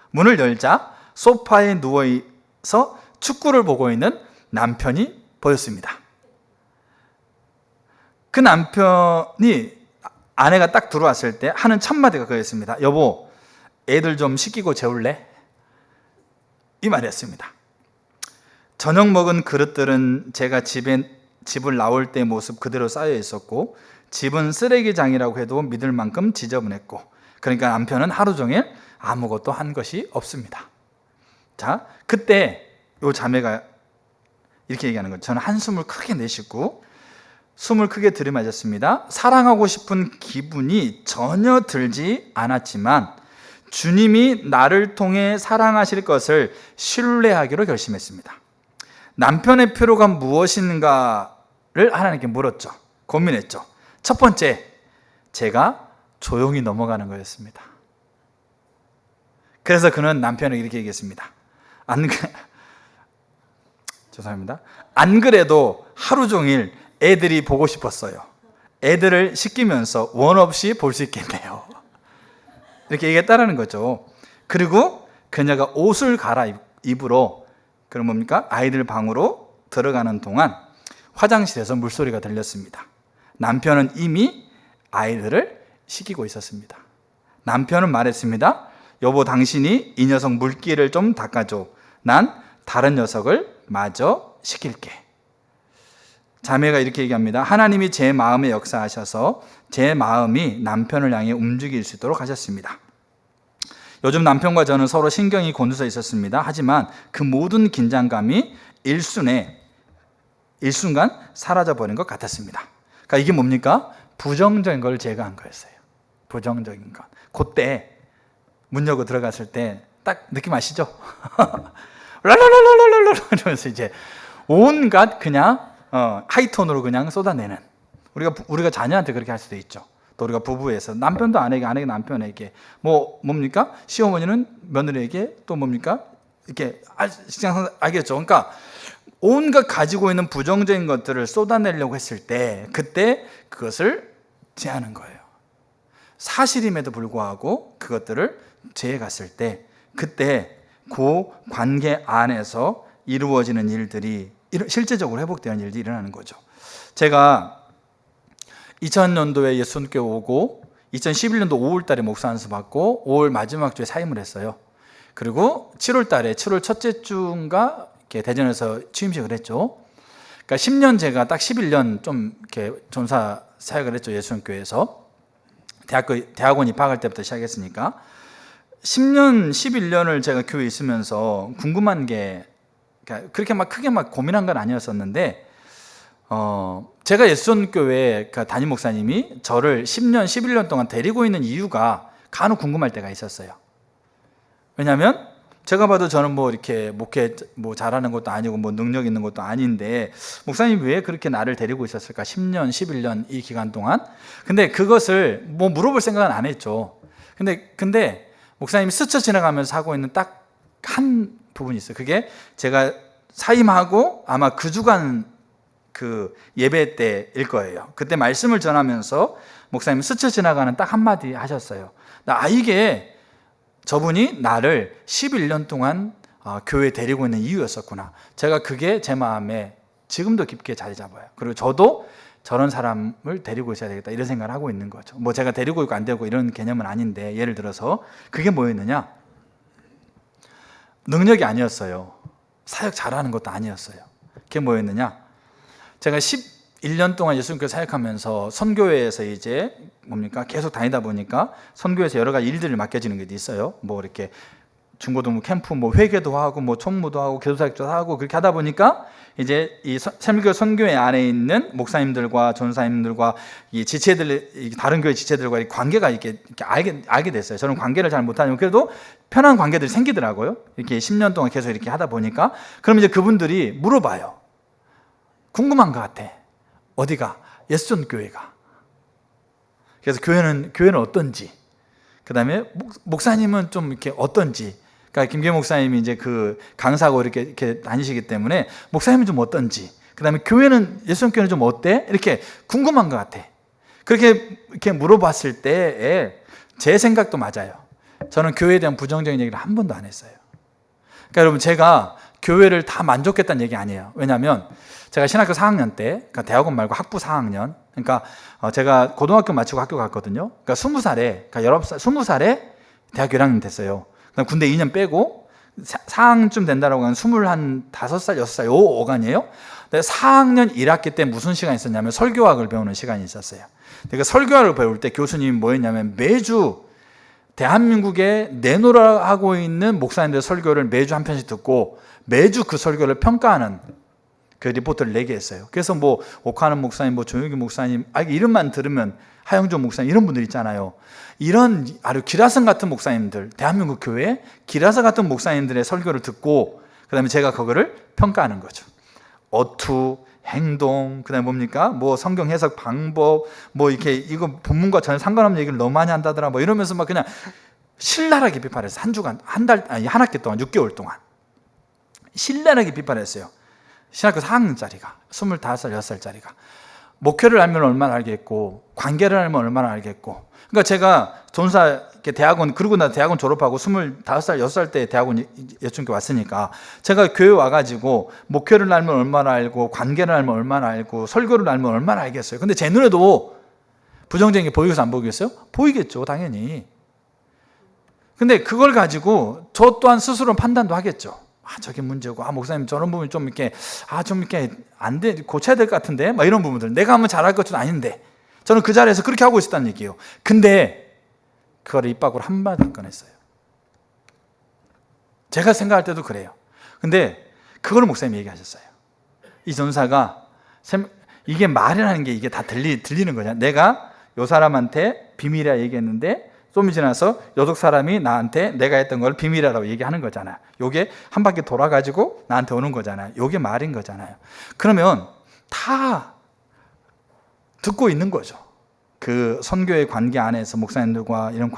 문을 열자 소파에 누워서 축구를 보고 있는 남편이 보였습니다. 그 남편이 아내가 딱 들어왔을 때 하는 첫 마디가 그였습니다. 여보, 애들 좀 씻기고 재울래? 이 말이었습니다. 저녁 먹은 그릇들은 제가 집을 나올 때 모습 그대로 쌓여 있었고 집은 쓰레기장이라고 해도 믿을 만큼 지저분했고, 그러니까 남편은 하루 종일 아무것도 한 것이 없습니다. 자, 그때 요 자매가 이렇게 얘기하는 거죠. 저는 한숨을 크게 내쉬고 숨을 크게 들이마셨습니다. 사랑하고 싶은 기분이 전혀 들지 않았지만 주님이 나를 통해 사랑하실 것을 신뢰하기로 결심했습니다. 남편의 필요가 무엇인가를 하나님께 물었죠. 고민했죠. 첫 번째, 제가 조용히 넘어가는 거였습니다. 그래서 그는 남편에게 이렇게 얘기했습니다. 죄송합니다. 안 그래도 하루 종일 애들이 보고 싶었어요. 애들을 씻기면서 원 없이 볼 수 있겠네요. 이렇게 얘기했다라는 거죠. 그리고 그녀가 옷을 갈아입으러 그럼 뭡니까? 아이들 방으로 들어가는 동안 화장실에서 물소리가 들렸습니다. 남편은 이미 아이들을 씻기고 있었습니다. 남편은 말했습니다. 여보, 당신이 이 녀석 물기를 좀 닦아줘. 난 다른 녀석을 마저 씻길게. 자매가 이렇게 얘기합니다. 하나님이 제 마음에 역사하셔서 제 마음이 남편을 향해 움직일 수 있도록 하셨습니다. 요즘 남편과 저는 서로 신경이 곤두서 있었습니다. 하지만 그 모든 긴장감이 일순간 사라져버린 것 같았습니다. 그러니까 이게 뭡니까? 부정적인 걸 제거한 거였어요. 부정적인 것. 그때 문 열고 들어갔을 때 딱 느낌 아시죠? 랄랄랄랄랄랄 이러면서 이제 온갖 그냥 하이톤으로 그냥 쏟아내는, 우리가 자녀한테 그렇게 할 수도 있죠. 또 우리가 부부에서 남편도 아내에게 남편에게 뭡니까? 시어머니는 며느리에게 또 뭡니까? 이렇게 직장 알겠죠? 그러니까 온갖 가지고 있는 부정적인 것들을 쏟아내려고 했을 때 그때 그것을 제하는 거예요. 사실임에도 불구하고 그것들을 제해 갔을 때 그때 그 관계 안에서 이루어지는 일들이 실제적으로 회복되는 일들이 일어나는 거죠. 제가 2000년도에 예수님께 오고 2011년도 5월 달에 목사 안수 받고 5월 마지막 주에 사임을 했어요. 그리고 7월 달에 7월 첫째 주인가 이렇게 대전에서 취임식을 했죠. 그러니까 10년 제가 딱 11년 좀 이렇게 전사 사역을 했죠. 예수님교회에서 대학원 입학할 때부터 시작했으니까 10년 11년을 제가 교회에 있으면서 궁금한 게 그렇게 막 크게 막 고민한 건 아니었었는데 제가 예수전교회 담임 목사님이 저를 10년 11년 동안 데리고 있는 이유가 간혹 궁금할 때가 있었어요. 왜냐하면 제가 봐도 저는 이렇게 목회 잘하는 것도 아니고 능력 있는 것도 아닌데 목사님 왜 그렇게 나를 데리고 있었을까? 10년 11년 이 기간 동안. 근데 그것을 물어볼 생각은 안 했죠. 근데 목사님이 스쳐 지나가면서 하고 있는 딱 한 부분이 있어요. 그게 제가 사임하고 아마 그 주간 그 예배 때일 거예요. 그때 말씀을 전하면서 목사님이 스쳐 지나가는 딱 한마디 하셨어요. 이게 저분이 나를 11년 동안 교회에 데리고 있는 이유였었구나. 제가 그게 제 마음에 지금도 깊게 자리 잡아요. 그리고 저도 저런 사람을 데리고 있어야 되겠다 이런 생각을 하고 있는 거죠. 제가 데리고 있고 안 데리고 이런 개념은 아닌데 예를 들어서 그게 뭐였느냐? 능력이 아니었어요. 사역 잘하는 것도 아니었어요. 그게 뭐였느냐? 제가 11년 동안 예수님께 사역하면서 선교회에서 이제 계속 다니다 보니까 선교회에서 여러 가지 일들을 맡겨지는 게 있어요. 이렇게 중고등부 캠프 회계도 하고 총무도 하고 교도사역도 하고 그렇게 하다 보니까 이제 이 새밀교회 선교회 안에 있는 목사님들과 전사님들과 이 지체들, 다른 교회 지체들과의 관계가 이렇게 알게 됐어요. 저는 관계를 잘 못하지만 그래도 편한 관계들이 생기더라고요. 이렇게 10년 동안 계속 이렇게 하다 보니까. 그럼 이제 그분들이 물어봐요. 궁금한 것 같아. 어디가? 예수전교회가. 그래서 교회는 어떤지. 그 다음에 목사님은 좀 이렇게 어떤지. 그러니까 김계 목사님이 이제 그 강사고 이렇게 다니시기 때문에 목사님은 좀 어떤지. 그 다음에 예수전교회는 좀 어때? 이렇게 궁금한 것 같아. 이렇게 물어봤을 때에 제 생각도 맞아요. 저는 교회에 대한 부정적인 얘기를 한 번도 안 했어요. 그러니까 여러분 제가 교회를 다 만족했다는 얘기 아니에요. 왜냐하면 제가 신학교 4학년 때, 그러니까 대학원 말고 학부 4학년, 그러니까 제가 고등학교 마치고 학교 갔거든요. 그러니까 20살에, 그러니까 20살에 대학교 1학년 됐어요. 그다음 군대 2년 빼고 4학년쯤 된다라고 하면 25살, 6살 요 어간이에요. 근데 4학년 1학기 때 무슨 시간이 있었냐면 설교학을 배우는 시간이 있었어요. 그러니까 설교학을 배울 때 교수님이 뭐였냐면 매주 대한민국에 내노라 하고 있는 목사님들 설교를 매주 한 편씩 듣고 매주 그 설교를 평가하는 그 리포트를 내게 했어요. 그래서 옥하는 목사님, 조용기 목사님, 이름만 들으면 하영조 목사님 이런 분들 있잖아요. 이런 아주 기라성 같은 목사님들, 대한민국 교회 기라성 같은 목사님들의 설교를 듣고 그다음에 제가 그거를 평가하는 거죠. 어투, 행동, 그다음에 뭡니까? 성경 해석 방법, 이거 본문과 전혀 상관없는 얘기를 너무 많이 한다더라. 이러면서 그냥 신랄하게 비판했어요. 한 학기 동안 6개월 동안 신랄하게 비판했어요. 신학교 4학년짜리가 25살, 6살짜리가 목회를 알면 얼마나 알겠고 관계를 알면 얼마나 알겠고. 그러니까 제가 전사 대학원, 그러고 나 대학원 졸업하고 25살, 6살 때 대학원 예수님께 왔으니까 제가 교회 와가지고 목회를 알면 얼마나 알고 관계를 알면 얼마나 알고 설교를 알면 얼마나 알겠어요. 근데 제 눈에도 부정적인 게 보이겠어요? 안 보이겠어요? 보이겠죠, 당연히. 근데 그걸 가지고 저 또한 스스로 판단도 하겠죠. 저게 문제고, 목사님 저런 부분 좀 이렇게 좀 이렇게 안 돼, 고쳐야 될 것 같은데, 막 이런 부분들, 내가 하면 잘할 것도 아닌데, 저는 그 자리에서 그렇게 하고 있었다는 얘기예요. 근데 그걸 입 밖으로 한마디 안 꺼냈어요. 제가 생각할 때도 그래요. 근데 그걸 목사님이 얘기하셨어요. 이 전사가 이게 말이라는 게 이게 다 들리는 거냐. 내가 요 사람한테 비밀이라 얘기했는데 좀 지나서 요쪽 사람이 나한테 내가 했던 걸 비밀이라고 얘기하는 거잖아요. 요게 한 바퀴 돌아가지고 나한테 오는 거잖아요. 요게 말인 거잖아요. 그러면 다 듣고 있는 거죠. 그 선교의 관계 안에서, 목사님들과 이런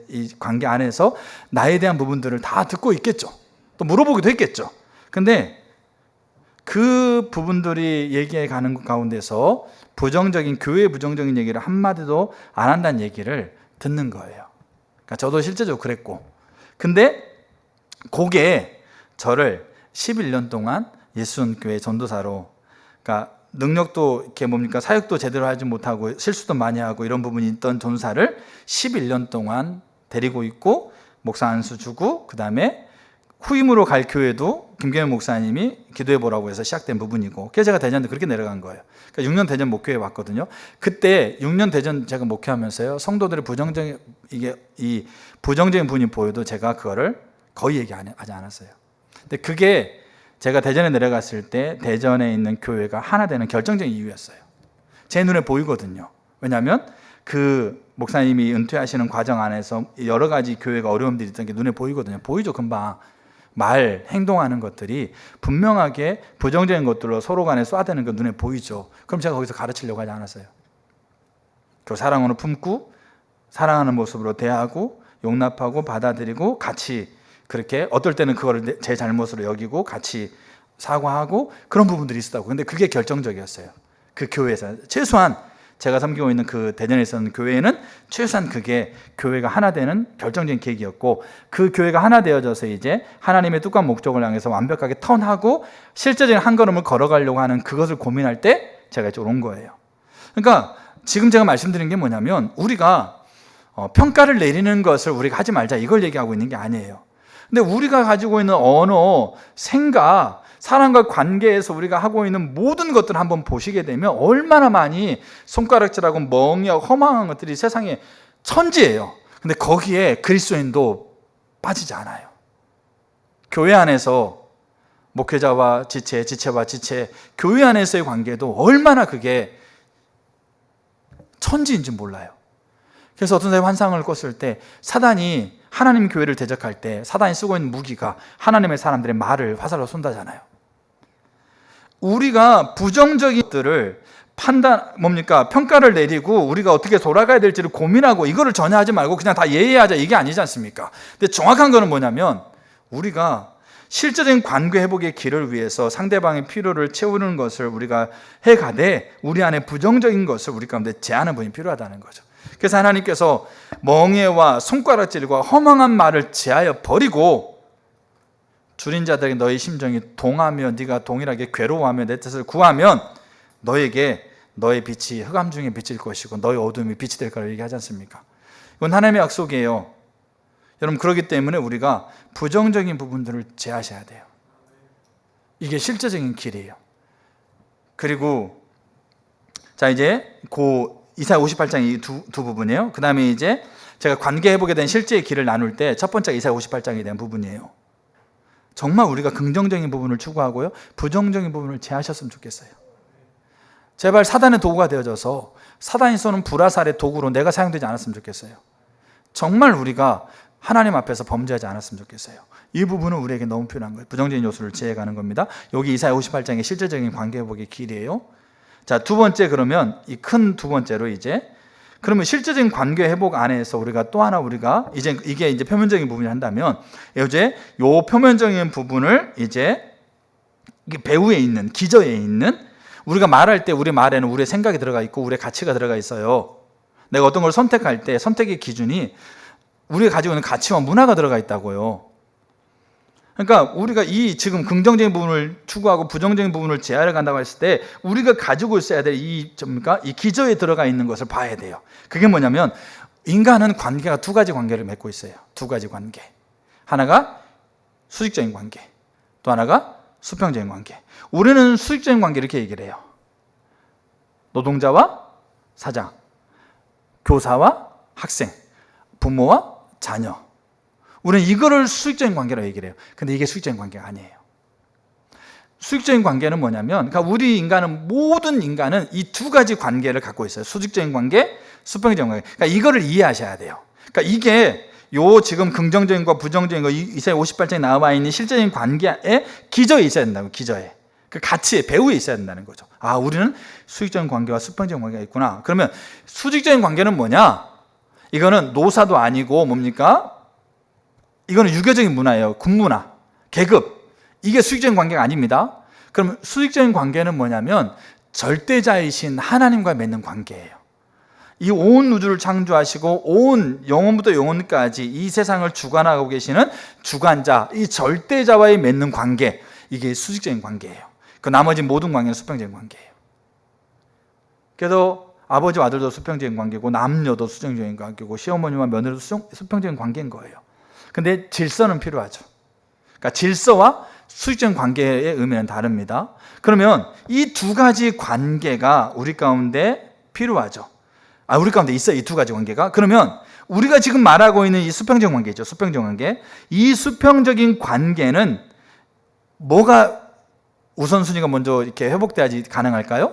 이 관계 안에서 나에 대한 부분들을 다 듣고 있겠죠. 또 물어보기도 했겠죠. 근데 그 부분들이 얘기해 가는 가운데서 교회의 부정적인 얘기를 한마디도 안 한다는 얘기를 듣는 거예요. 그러니까 저도 실제적으로 그랬고, 근데 그게 저를 11년 동안 예수전교회 전도사로, 그러니까 능력도 이렇게 사역도 제대로 하지 못하고 실수도 많이 하고 이런 부분이 있던 전사를 11년 동안 데리고 있고, 목사 안수 주고, 그 다음에 후임으로 갈 교회도 김경현 목사님이 기도해 보라고 해서 시작된 부분이고, 그래서 제가 대전에 그렇게 내려간 거예요. 그러니까 6년 대전 목회에 왔거든요. 그때 6년 대전 제가 목회하면서요, 성도들의 부정적인 부분이 보여도 제가 그거를 거의 얘기하지 않았어요. 근데 그게 제가 대전에 내려갔을 때 대전에 있는 교회가 하나 되는 결정적인 이유였어요. 제 눈에 보이거든요. 왜냐하면 그 목사님이 은퇴하시는 과정 안에서 여러 가지 교회가 어려움들이 있던 게 눈에 보이거든요. 보이죠, 금방. 행동하는 것들이 분명하게 부정적인 것들로 서로 간에 쏴대는 거 눈에 보이죠. 그럼 제가 거기서 가르치려고 하지 않았어요. 그 사랑으로 품고, 사랑하는 모습으로 대하고, 용납하고, 받아들이고, 같이 그렇게 어떨 때는 그거를 제 잘못으로 여기고 같이 사과하고, 그런 부분들이 있었다고. 근데 그게 결정적이었어요. 그 교회에서 최소한 제가 섬기고 있는 그 대전에 있었는 교회에는 최소한 그게 교회가 하나 되는 결정적인 계기였고, 그 교회가 하나 되어져서 이제 하나님의 뜻과 목적을 향해서 완벽하게 턴하고 실제적인 한 걸음을 걸어가려고 하는 그것을 고민할 때 제가 이쪽으로 온 거예요. 그러니까 지금 제가 말씀드린 게 뭐냐면, 우리가 평가를 내리는 것을 우리가 하지 말자, 이걸 얘기하고 있는 게 아니에요. 근데 우리가 가지고 있는 언어, 생각, 사람과 관계에서 우리가 하고 있는 모든 것들을 한번 보시게 되면 얼마나 많이 손가락질하고 멍이하고 허망한 것들이 세상에 천지예요. 근데 거기에 그리스도인도 빠지지 않아요. 교회 안에서 목회자와 지체, 지체와 지체, 교회 안에서의 관계도 얼마나 그게 천지인지 몰라요. 그래서 어떤 사람이 환상을 꿨을 때 사단이 하나님 교회를 대적할 때 사단이 쓰고 있는 무기가 하나님의 사람들의 말을 화살로 쏜다잖아요. 우리가 부정적인 것들을 평가를 내리고 우리가 어떻게 돌아가야 될지를 고민하고 이거를 전혀 하지 말고 그냥 다 예의하자, 이게 아니지 않습니까? 근데 정확한 거는 뭐냐면, 우리가 실제적인 관계 회복의 길을 위해서 상대방의 필요를 채우는 것을 우리가 해가되 우리 안에 부정적인 것을 우리 가운데 제하는 분이 필요하다는 거죠. 그래서 하나님께서 멍에와 손가락질과 허망한 말을 제하여 버리고, 줄인 자들에게 너희 심정이 동하며 네가 동일하게 괴로워하며 내 뜻을 구하면 너에게 너의 빛이 흑암 중에 비칠 것이고 너의 어둠이 빛이 될 거라고 얘기하지 않습니까? 이건 하나님의 약속이에요. 여러분, 그렇기 때문에 우리가 부정적인 부분들을 제하셔야 돼요. 이게 실제적인 길이에요. 그리고 자, 이제 이사야 58장 이 두 부분이에요. 그 다음에 이제 제가 관계 회복에 대한 실제의 길을 나눌 때 첫 번째 이사야 58장에 대한 부분이에요. 정말 우리가 긍정적인 부분을 추구하고요, 부정적인 부분을 제하셨으면 좋겠어요. 제발 사단의 도구가 되어져서 사단이 쏘는 불화살의 도구로 내가 사용되지 않았으면 좋겠어요. 정말 우리가 하나님 앞에서 범죄하지 않았으면 좋겠어요. 이 부분은 우리에게 너무 필요한 거예요. 부정적인 요소를 제해가는 겁니다. 여기 이사야 58장의 실제적인 관계 회복의 길이에요. 자, 두 번째, 그러면 이 큰 두 번째로 이제, 그러면 실제적인 관계 회복 안에서 우리가 또 하나, 우리가 이게 이제 표면적인 부분을 한다면, 이제 요 표면적인 부분을 이제 이게 배후에 있는, 기저에 있는, 우리가 말할 때 우리 말에는 우리의 생각이 들어가 있고 우리의 가치가 들어가 있어요. 내가 어떤 걸 선택할 때 선택의 기준이 우리가 가지고 있는 가치와 문화가 들어가 있다고요. 그러니까 우리가 이 지금 긍정적인 부분을 추구하고 부정적인 부분을 제하려 간다고 했을 때 우리가 가지고 있어야 될 이 기저에 들어가 있는 것을 봐야 돼요. 그게 뭐냐면, 인간은 관계가 두 가지 관계를 맺고 있어요. 두 가지 관계. 하나가 수직적인 관계, 또 하나가 수평적인 관계. 우리는 수직적인 관계 이렇게 얘기를 해요. 노동자와 사장, 교사와 학생, 부모와 자녀. 우리는 이거를 수직적인 관계라고 얘기를 해요. 근데 이게 수직적인 관계가 아니에요. 수직적인 관계는 뭐냐면, 그러니까 우리 인간은, 모든 인간은 이 두 가지 관계를 갖고 있어요. 수직적인 관계, 수평적인 관계. 그러니까 이거를 이해하셔야 돼요. 그러니까 이게 지금 긍정적인 거, 부정적인 거, 이사야 58장에 나와 있는 실제적인 관계에 기저에 있어야 된다고, 기저에. 그 가치에, 배후에 있어야 된다는 거죠. 아, 우리는 수직적인 관계와 수평적인 관계가 있구나. 그러면 수직적인 관계는 뭐냐? 이거는 노사도 아니고 뭡니까? 이거는 유교적인 문화예요. 군문화, 계급. 이게 수직적인 관계가 아닙니다. 그럼 수직적인 관계는 뭐냐면 절대자이신 하나님과 맺는 관계예요. 이 온 우주를 창조하시고 온 영혼부터 영혼까지 이 세상을 주관하고 계시는 주관자, 이 절대자와의 맺는 관계, 이게 수직적인 관계예요. 그 나머지 모든 관계는 수평적인 관계예요. 그래서 아버지와 아들도 수평적인 관계고, 남녀도 수평적인 관계고, 시어머니와 며느리도 수평적인 관계인 거예요. 근데 질서는 필요하죠. 그러니까 질서와 수직적인 관계의 의미는 다릅니다. 그러면 이 두 가지 관계가 우리 가운데 필요하죠. 우리 가운데 있어요, 이 두 가지 관계가. 그러면 우리가 지금 말하고 있는 이 수평적인 관계 있죠, 수평적인 관계. 이 수평적인 관계는 뭐가 우선순위가 먼저 이렇게 회복돼야지 가능할까요?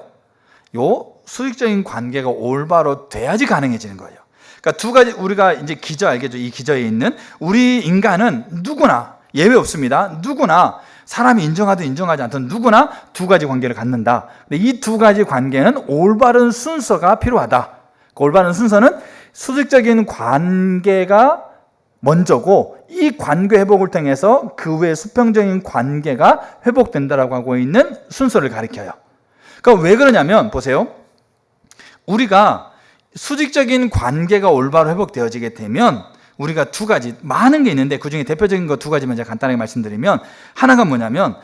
요 수직적인 관계가 올바로 돼야지 가능해지는 거예요. 그러니까 두 가지, 우리가 이제 기저 알겠죠? 이 기저에 있는 우리 인간은 누구나 예외 없습니다. 누구나 사람이 인정하든 인정하지 않든 누구나 두 가지 관계를 갖는다. 근데 이 두 가지 관계는 올바른 순서가 필요하다. 그 올바른 순서는 수직적인 관계가 먼저고, 이 관계 회복을 통해서 그 외 수평적인 관계가 회복된다라고 하고 있는 순서를 가리켜요. 그러니까 왜 그러냐면 보세요. 우리가 수직적인 관계가 올바로 회복되어지게 되면 우리가 두 가지, 많은 게 있는데 그 중에 대표적인 거 두 가지만 제가 간단하게 말씀드리면, 하나가 뭐냐면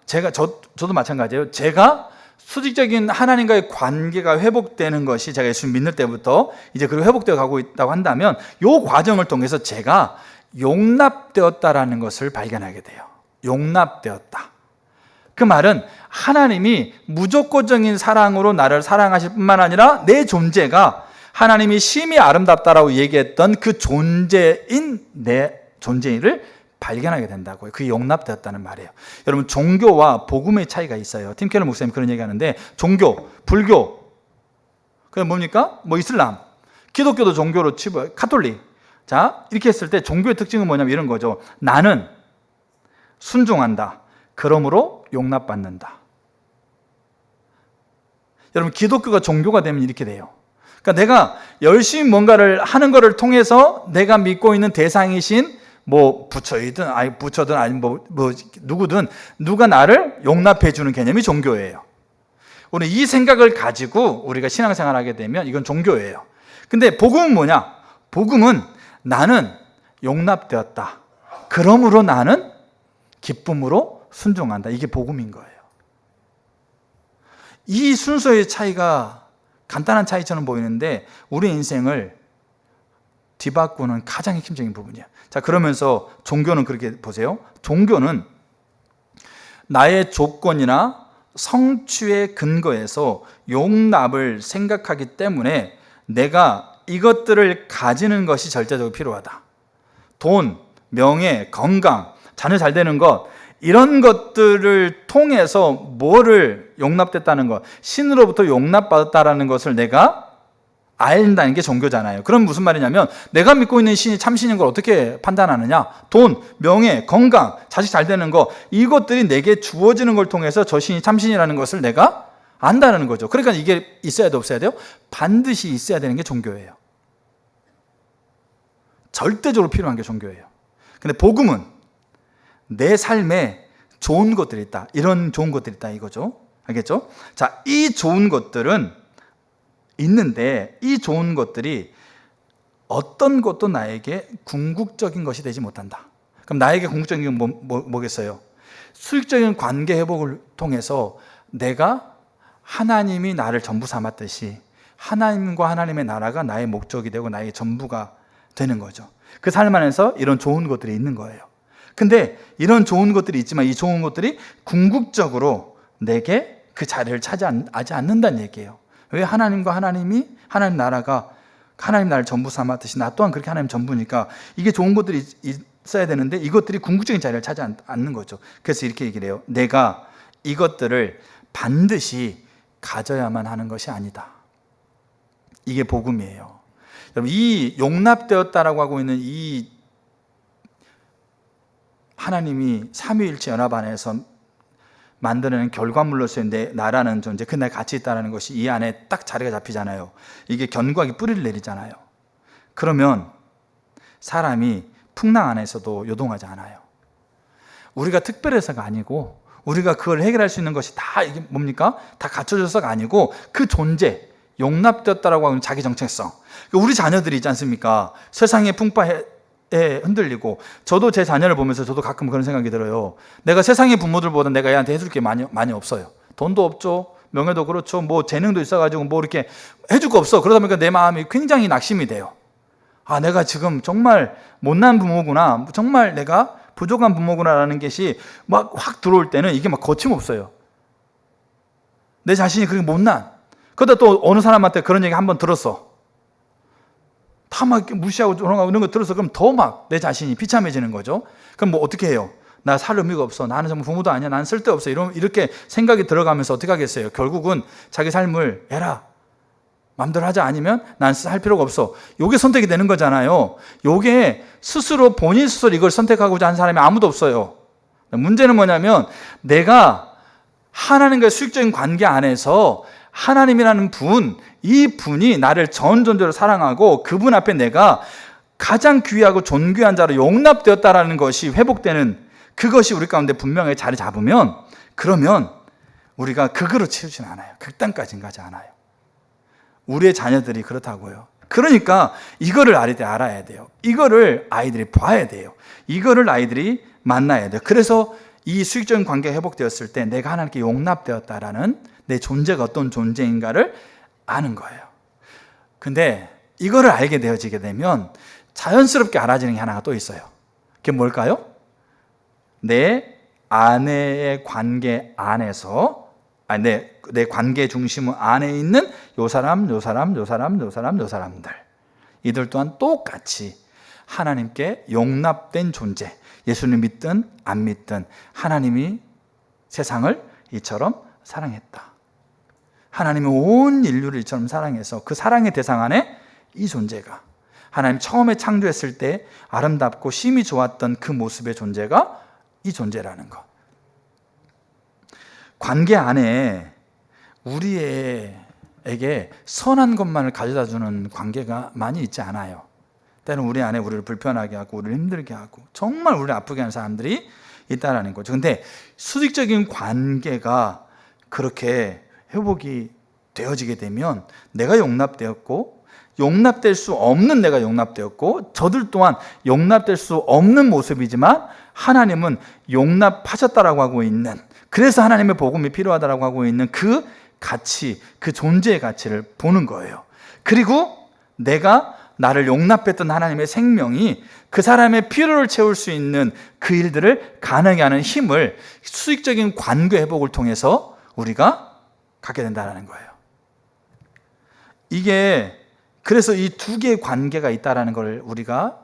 저도 마찬가지예요. 제가 수직적인 하나님과의 관계가 회복되는 것이 제가 예수를 믿는 때부터 이제 그리고 회복되어 가고 있다고 한다면, 이 과정을 통해서 제가 용납되었다라는 것을 발견하게 돼요. 용납되었다. 그 말은 하나님이 무조건적인 사랑으로 나를 사랑하실 뿐만 아니라 내 존재가 하나님이 심히 아름답다라고 얘기했던 그 존재인 내 존재를 발견하게 된다고요. 그게 용납되었다는 말이에요. 여러분, 종교와 복음의 차이가 있어요. 팀 켈러 목사님 그런 얘기하는데, 종교, 불교, 그게 뭡니까? 이슬람, 기독교도 종교로 치부, 카톨릭. 자, 이렇게 했을 때 종교의 특징은 뭐냐면 이런 거죠. 나는 순종한다. 그러므로 용납받는다. 여러분, 기독교가 종교가 되면 이렇게 돼요. 그러니까 내가 열심히 뭔가를 하는 것을 통해서 내가 믿고 있는 대상이신 부처든 아니면 누구든 누가 나를 용납해 주는 개념이 종교예요. 우리 이 생각을 가지고 우리가 신앙생활을 하게 되면 이건 종교예요. 근데 복음은 뭐냐? 복음은 나는 용납되었다. 그러므로 나는 기쁨으로 순종한다. 이게 복음인 거예요. 이 순서의 차이가 간단한 차이처럼 보이는데 우리 인생을 뒤바꾸는 가장 핵심적인 부분이야. 자, 그러면서 종교는 그렇게 보세요. 종교는 나의 조건이나 성취의 근거에서 용납을 생각하기 때문에 내가 이것들을 가지는 것이 절대적으로 필요하다. 돈, 명예, 건강, 자녀 잘 되는 것, 이런 것들을 통해서 뭐를 용납됐다는 것, 신으로부터 용납받았다라는 것을 내가 알다는 게 종교잖아요. 그럼 무슨 말이냐면 내가 믿고 있는 신이 참신인 걸 어떻게 판단하느냐? 돈, 명예, 건강, 자식 잘 되는 거, 이것들이 내게 주어지는 걸 통해서 저 신이 참신이라는 것을 내가 안다는 거죠. 그러니까 이게 있어야 돼, 없어야 돼요? 반드시 있어야 되는 게 종교예요. 절대적으로 필요한 게 종교예요. 근데 복음은 내 삶에 좋은 것들이 있다. 이런 좋은 것들이 있다 이거죠. 알겠죠? 자, 이 좋은 것들은 있는데 이 좋은 것들이 어떤 것도 나에게 궁극적인 것이 되지 못한다. 그럼 나에게 궁극적인 건 뭐겠어요? 수익적인 관계 회복을 통해서 내가 하나님이 나를 전부 삼았듯이 하나님과 하나님의 나라가 나의 목적이 되고 나의 전부가 되는 거죠. 그 삶 안에서 이런 좋은 것들이 있는 거예요. 근데 이런 좋은 것들이 있지만 이 좋은 것들이 궁극적으로 내게 그 자리를 차지하지 않는다는 얘기예요. 왜? 하나님과 하나님 나라가 하나님 나를 전부 삼았듯이 나 또한 그렇게 하나님 전부니까 이게 좋은 것들이 있어야 되는데 이것들이 궁극적인 자리를 차지하지 않는 거죠. 그래서 이렇게 얘기를 해요. 내가 이것들을 반드시 가져야만 하는 것이 아니다. 이게 복음이에요. 여러분, 이 용납되었다라고 하고 있는 이 하나님이 삼위일체 연합 안에서 만드는 결과물로서의 내 나라는 존재, 그 내 가치 있다는 것이 이 안에 딱 자리가 잡히잖아요. 이게 견고하게 뿌리를 내리잖아요. 그러면 사람이 풍랑 안에서도 요동하지 않아요. 우리가 특별해서가 아니고 우리가 그걸 해결할 수 있는 것이 다 이게 뭡니까? 다 갖춰져서가 아니고 그 존재, 용납되었다라고 하는 자기 정체성. 우리 자녀들이 있지 않습니까? 세상의 풍파에 흔들리고, 저도 제 자녀를 보면서 저도 가끔 그런 생각이 들어요. 내가 세상의 부모들보다 내가 얘한테 해줄 게 많이 없어요. 돈도 없죠. 명예도 그렇죠. 뭐 재능도 있어가지고 뭐 이렇게 해줄 거 없어. 그러다 보니까 내 마음이 굉장히 낙심이 돼요. 아, 내가 지금 정말 못난 부모구나. 정말 내가 부족한 부모구나라는 것이 막 확 들어올 때는 이게 막 거침없어요. 내 자신이 그렇게 못난. 그러다 또 어느 사람한테 그런 얘기 한번 들었어. 다 막 무시하고 이런 거 들어서 그럼 더 막 내 자신이 비참해지는 거죠. 그럼 뭐 어떻게 해요? 나 살 의미가 없어. 나는 정말 부모도 아니야. 나는 쓸데없어. 이렇게 생각이 들어가면서 어떻게 하겠어요? 결국은 자기 삶을 해라. 마음대로 하자. 아니면 난 할 필요가 없어. 요게 선택이 되는 거잖아요. 요게 스스로 본인 스스로 이걸 선택하고자 하는 사람이 아무도 없어요. 문제는 뭐냐면 내가 하나님과의 수직적인 관계 안에서 하나님이라는 분, 이 분이 나를 전 존재로 사랑하고 그분 앞에 내가 가장 귀하고 존귀한 자로 용납되었다라는 것이 회복되는, 그것이 우리 가운데 분명히 자리 잡으면, 그러면 우리가 극으로 치우지는 않아요. 극단까지는 가지 않아요. 우리의 자녀들이 그렇다고요. 그러니까 이거를 알아야 돼요. 이거를 아이들이 봐야 돼요. 이거를 아이들이 만나야 돼요. 그래서 이 수익적인 관계가 회복되었을 때 내가 하나님께 용납되었다라는 내 존재가 어떤 존재인가를 아는 거예요. 근데 이거를 알게 되어지게 되면 자연스럽게 알아지는 게 하나가 또 있어요. 그게 뭘까요? 내 아내의 관계 안에서, 내 관계 중심 안에 있는 요 사람들, 이들 또한 똑같이 하나님께 용납된 존재, 예수님 믿든 안 믿든 하나님이 세상을 이처럼 사랑했다. 하나님이 온 인류를 이처럼 사랑해서 그 사랑의 대상 안에 이 존재가, 하나님 처음에 창조했을 때 아름답고 심히 좋았던 그 모습의 존재가 이 존재라는 것. 관계 안에 우리에게 선한 것만을 가져다주는 관계가 많이 있지 않아요. 때는 우리 안에 우리를 불편하게 하고 우리를 힘들게 하고 정말 우리를 아프게 하는 사람들이 있다는 거죠. 근데 수직적인 관계가 그렇게 회복이 되어지게 되면 내가 용납되었고, 용납될 수 없는 내가 용납되었고, 저들 또한 용납될 수 없는 모습이지만 하나님은 용납하셨다라고 하고 있는, 그래서 하나님의 복음이 필요하다라고 하고 있는 그 가치, 그 존재의 가치를 보는 거예요. 그리고 내가 나를 용납했던 하나님의 생명이 그 사람의 필요를 채울 수 있는 그 일들을 가능하게 하는 힘을 수익적인 관계 회복을 통해서 우리가 갖게 된다는 거예요. 이게 그래서 이 두 개의 관계가 있다는 걸 우리가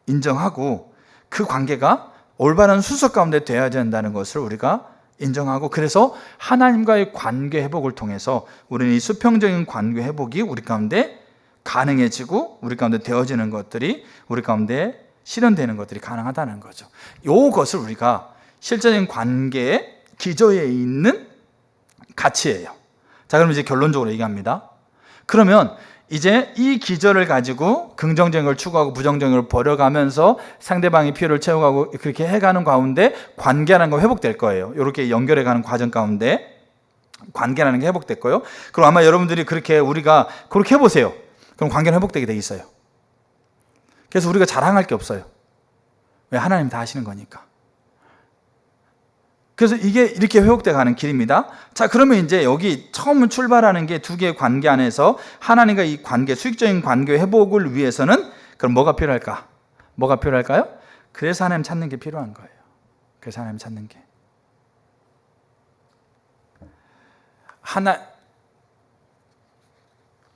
인정하고 그 관계가 올바른 순서 가운데 되어야 된다는 것을 우리가 인정하고, 그래서 하나님과의 관계 회복을 통해서 우리는 이 수평적인 관계 회복이 우리 가운데 가능해지고 우리 가운데 되어지는 것들이, 우리 가운데 실현되는 것들이 가능하다는 거죠. 이것을 우리가 실제적인 관계의 기저에 있는 가치예요. 자, 그럼 이제 결론적으로 얘기합니다. 그러면 이제 이 기저를 가지고 긍정적인 걸 추구하고 부정적인 걸 버려가면서 상대방의 필요를 채워가고 그렇게 해가는 가운데 관계라는 거 회복될 거예요. 이렇게 연결해가는 과정 가운데 관계라는 게 회복될 거예요. 그럼 아마 여러분들이 우리가 그렇게 해보세요. 그럼 관계는 회복되게 돼 있어요. 그래서 우리가 자랑할 게 없어요. 왜? 하나님 다 하시는 거니까. 그래서 이게 이렇게 회복돼 가는 길입니다. 자, 그러면 이제 여기 처음 출발하는 게 두 개의 관계 안에서 하나님과 이 관계, 수익적인 관계 회복을 위해서는 그럼 뭐가 필요할까? 뭐가 필요할까요? 그래서 하나님 찾는 게 필요한 거예요. 그래서 하나님 찾는 게.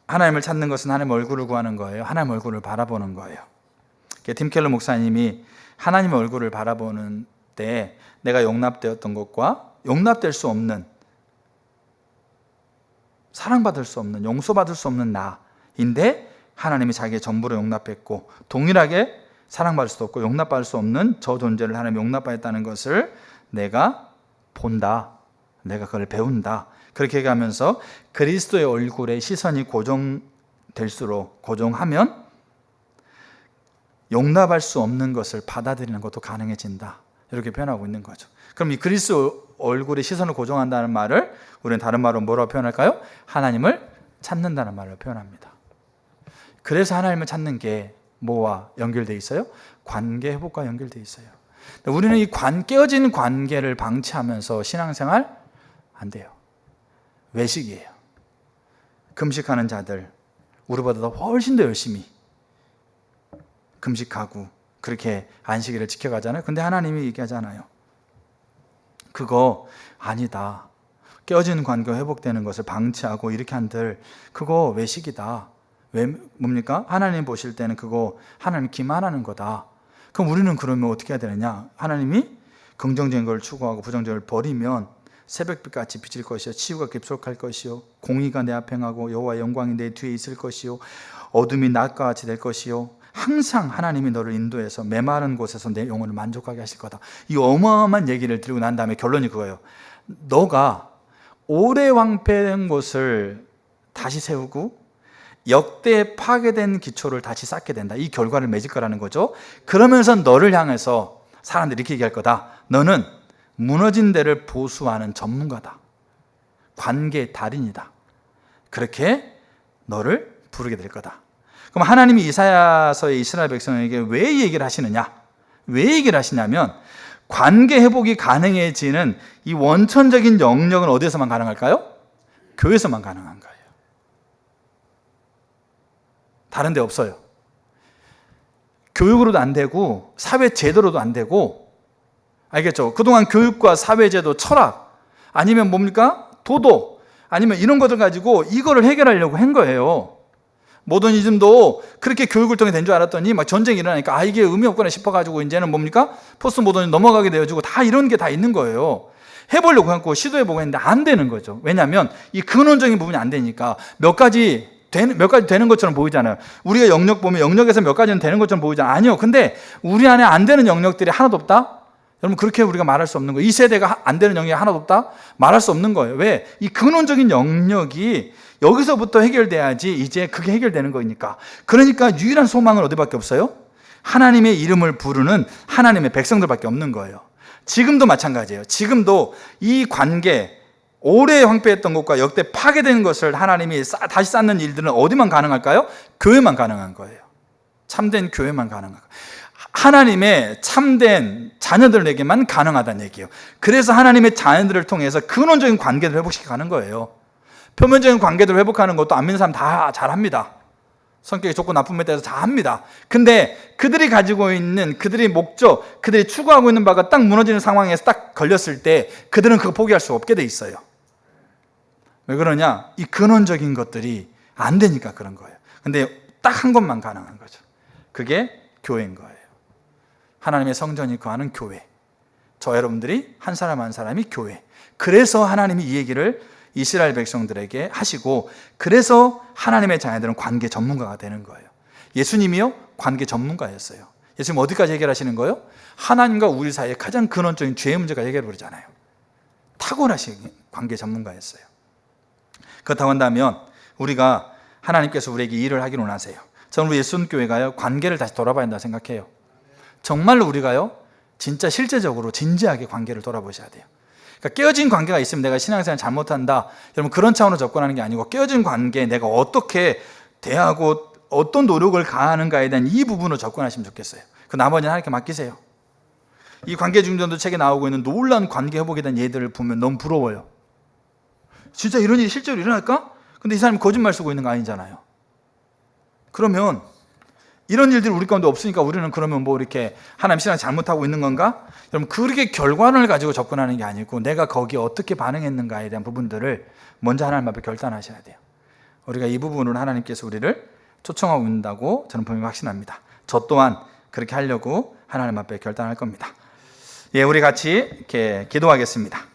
하나님을 찾는 것은 하나님 얼굴을 구하는 거예요. 하나님 얼굴을 바라보는 거예요. 팀 켈러 목사님이 하나님 얼굴을 바라보는 때 내가 용납되었던 것과 용납될 수 없는, 사랑받을 수 없는, 용서받을 수 없는 나인데 하나님이 자기의 전부를 용납했고 동일하게 사랑받을 수도 없고 용납받을 수 없는 저 존재를 하나님이 용납받았다는 것을 내가 본다. 내가 그걸 배운다. 그렇게 얘기하면서 그리스도의 얼굴에 시선이 고정될수록, 고정하면 용납할 수 없는 것을 받아들이는 것도 가능해진다. 이렇게 표현하고 있는 거죠. 그럼 이 그리스도 얼굴에 시선을 고정한다는 말을 우리는 다른 말로 뭐라고 표현할까요? 하나님을 찾는다는 말로 표현합니다. 그래서 하나님을 찾는 게 뭐와 연결되어 있어요? 관계 회복과 연결되어 있어요. 우리는 이 깨어진 관계를 방치하면서 신앙생활 안 돼요. 외식이에요. 금식하는 자들 우리보다 훨씬 더 열심히 금식하고 그렇게 안식일을 지켜가잖아요. 근데 하나님이 얘기하잖아요. 그거 아니다. 깨어진 관계가 회복되는 것을 방치하고 이렇게 한들 그거 외식이다. 왜 뭡니까? 하나님 보실 때는 그거 하나님 기만하는 거다. 그럼 우리는 그러면 어떻게 해야 되느냐? 하나님이 긍정적인 걸 추구하고 부정적인 걸 버리면 새벽빛같이 비칠 것이요 치유가 깊숙할 것이요 공의가 내 앞에 행하고 여호와의 영광이 내 뒤에 있을 것이요 어둠이 낮과 같이 될 것이요 항상 하나님이 너를 인도해서 메마른 곳에서 내 영혼을 만족하게 하실 거다. 이 어마어마한 얘기를 들고 난 다음에 결론이 그거예요. 너가 오래 황폐된 곳을 다시 세우고 역대 파괴된 기초를 다시 쌓게 된다. 이 결과를 맺을 거라는 거죠. 그러면서 너를 향해서 사람들이 이렇게 얘기할 거다. 너는 무너진 데를 보수하는 전문가다. 관계 달인이다. 그렇게 너를 부르게 될 거다. 그럼 하나님이 이사야서의 이스라엘 백성에게 왜 이 얘기를 하시느냐? 왜 얘기를 하시냐면 관계 회복이 가능해지는 이 원천적인 영역은 어디에서만 가능할까요? 교회에서만 가능한 거예요. 다른 데 없어요. 교육으로도 안 되고 사회 제도로도 안 되고, 알겠죠? 그동안 교육과 사회제도, 철학 아니면 뭡니까? 도도 아니면 이런 것들 가지고 이거를 해결하려고 한 거예요. 모더니즘도 그렇게 교육을 통해 된 줄 알았더니 막 전쟁이 일어나니까 이게 의미 없구나 싶어가지고 이제는 뭡니까? 포스트 모더니즘 넘어가게 되어지고 다 이런 게 다 있는 거예요. 해보려고 했고 시도해보고 했는데 안 되는 거죠. 왜냐하면 이 근원적인 부분이 안 되니까 몇 가지 되는 것처럼 보이잖아요. 우리가 영역 보면 영역에서 몇 가지는 되는 것처럼 보이잖아요. 아니요. 근데 우리 안에 안 되는 영역들이 하나도 없다? 여러분 그렇게 우리가 말할 수 없는 거예요. 이 세대가 안 되는 영역이 하나도 없다? 말할 수 없는 거예요. 왜? 이 근원적인 영역이 여기서부터 해결돼야지 이제 그게 해결되는 거니까. 그러니까 유일한 소망은 어디밖에 없어요? 하나님의 이름을 부르는 하나님의 백성들밖에 없는 거예요. 지금도 마찬가지예요. 지금도 이 관계, 오래 황폐했던 것과 역대 파괴된 것을 하나님이 다시 쌓는 일들은 어디만 가능할까요? 교회만 가능한 거예요. 참된 교회만 가능한 거예요. 하나님의 참된 자녀들에게만 가능하다는 얘기예요. 그래서 하나님의 자녀들을 통해서 근원적인 관계를 회복시켜 가는 거예요. 표면적인 관계를 회복하는 것도 안 믿는 사람 다 잘합니다. 성격이 좋고 나쁜 면에 대해서 다 합니다. 근데 그들이 가지고 있는 그들의 목적, 그들이 추구하고 있는 바가 딱 무너지는 상황에서 딱 걸렸을 때 그들은 그거 포기할 수 없게 돼 있어요. 왜 그러냐? 이 근원적인 것들이 안 되니까 그런 거예요. 근데 딱 한 것만 가능한 거죠. 그게 교회인 거예요. 하나님의 성전이 거하는 교회. 저 여러분들이 한 사람 한 사람이 교회. 그래서 하나님이 이 얘기를 이스라엘 백성들에게 하시고, 그래서 하나님의 자녀들은 관계 전문가가 되는 거예요. 예수님이요? 관계 전문가였어요. 예수님 어디까지 해결하시는 거예요? 하나님과 우리 사이의 가장 근원적인 죄의 문제가 해결해버리잖아요. 탁월하신 관계 전문가였어요. 그렇다고 한다면 우리가 하나님께서 우리에게 일을 하기로 하세요. 저는 우리 예수님교회가요 관계를 다시 돌아봐야 한다고 생각해요. 정말로 우리가요 진짜 실제적으로 진지하게 관계를 돌아보셔야 돼요. 그러니까 깨어진 관계가 있으면 내가 신앙생활 잘못한다, 여러분 그런 차원으로 접근하는 게 아니고, 깨어진 관계에 내가 어떻게 대하고 어떤 노력을 가하는가에 대한 이 부분으로 접근하시면 좋겠어요. 그 나머지는 하나님께 맡기세요. 이 관계 중전도 책에 나오고 있는 놀라운 관계 회복에 대한 예들을 보면 너무 부러워요. 진짜 이런 일이 실제로 일어날까? 근데 이 사람이 거짓말 쓰고 있는 거 아니잖아요. 그러면 이런 일들이 우리 가운데 없으니까 우리는 그러면 뭐 이렇게 하나님 신앙 잘못하고 있는 건가? 여러분, 그렇게 결과론을 가지고 접근하는 게 아니고 내가 거기에 어떻게 반응했는가에 대한 부분들을 먼저 하나님 앞에 결단하셔야 돼요. 우리가 이 부분으로 하나님께서 우리를 초청하고 있다고 저는 분명히 확신합니다. 저 또한 그렇게 하려고 하나님 앞에 결단할 겁니다. 예, 우리 같이 이렇게 기도하겠습니다.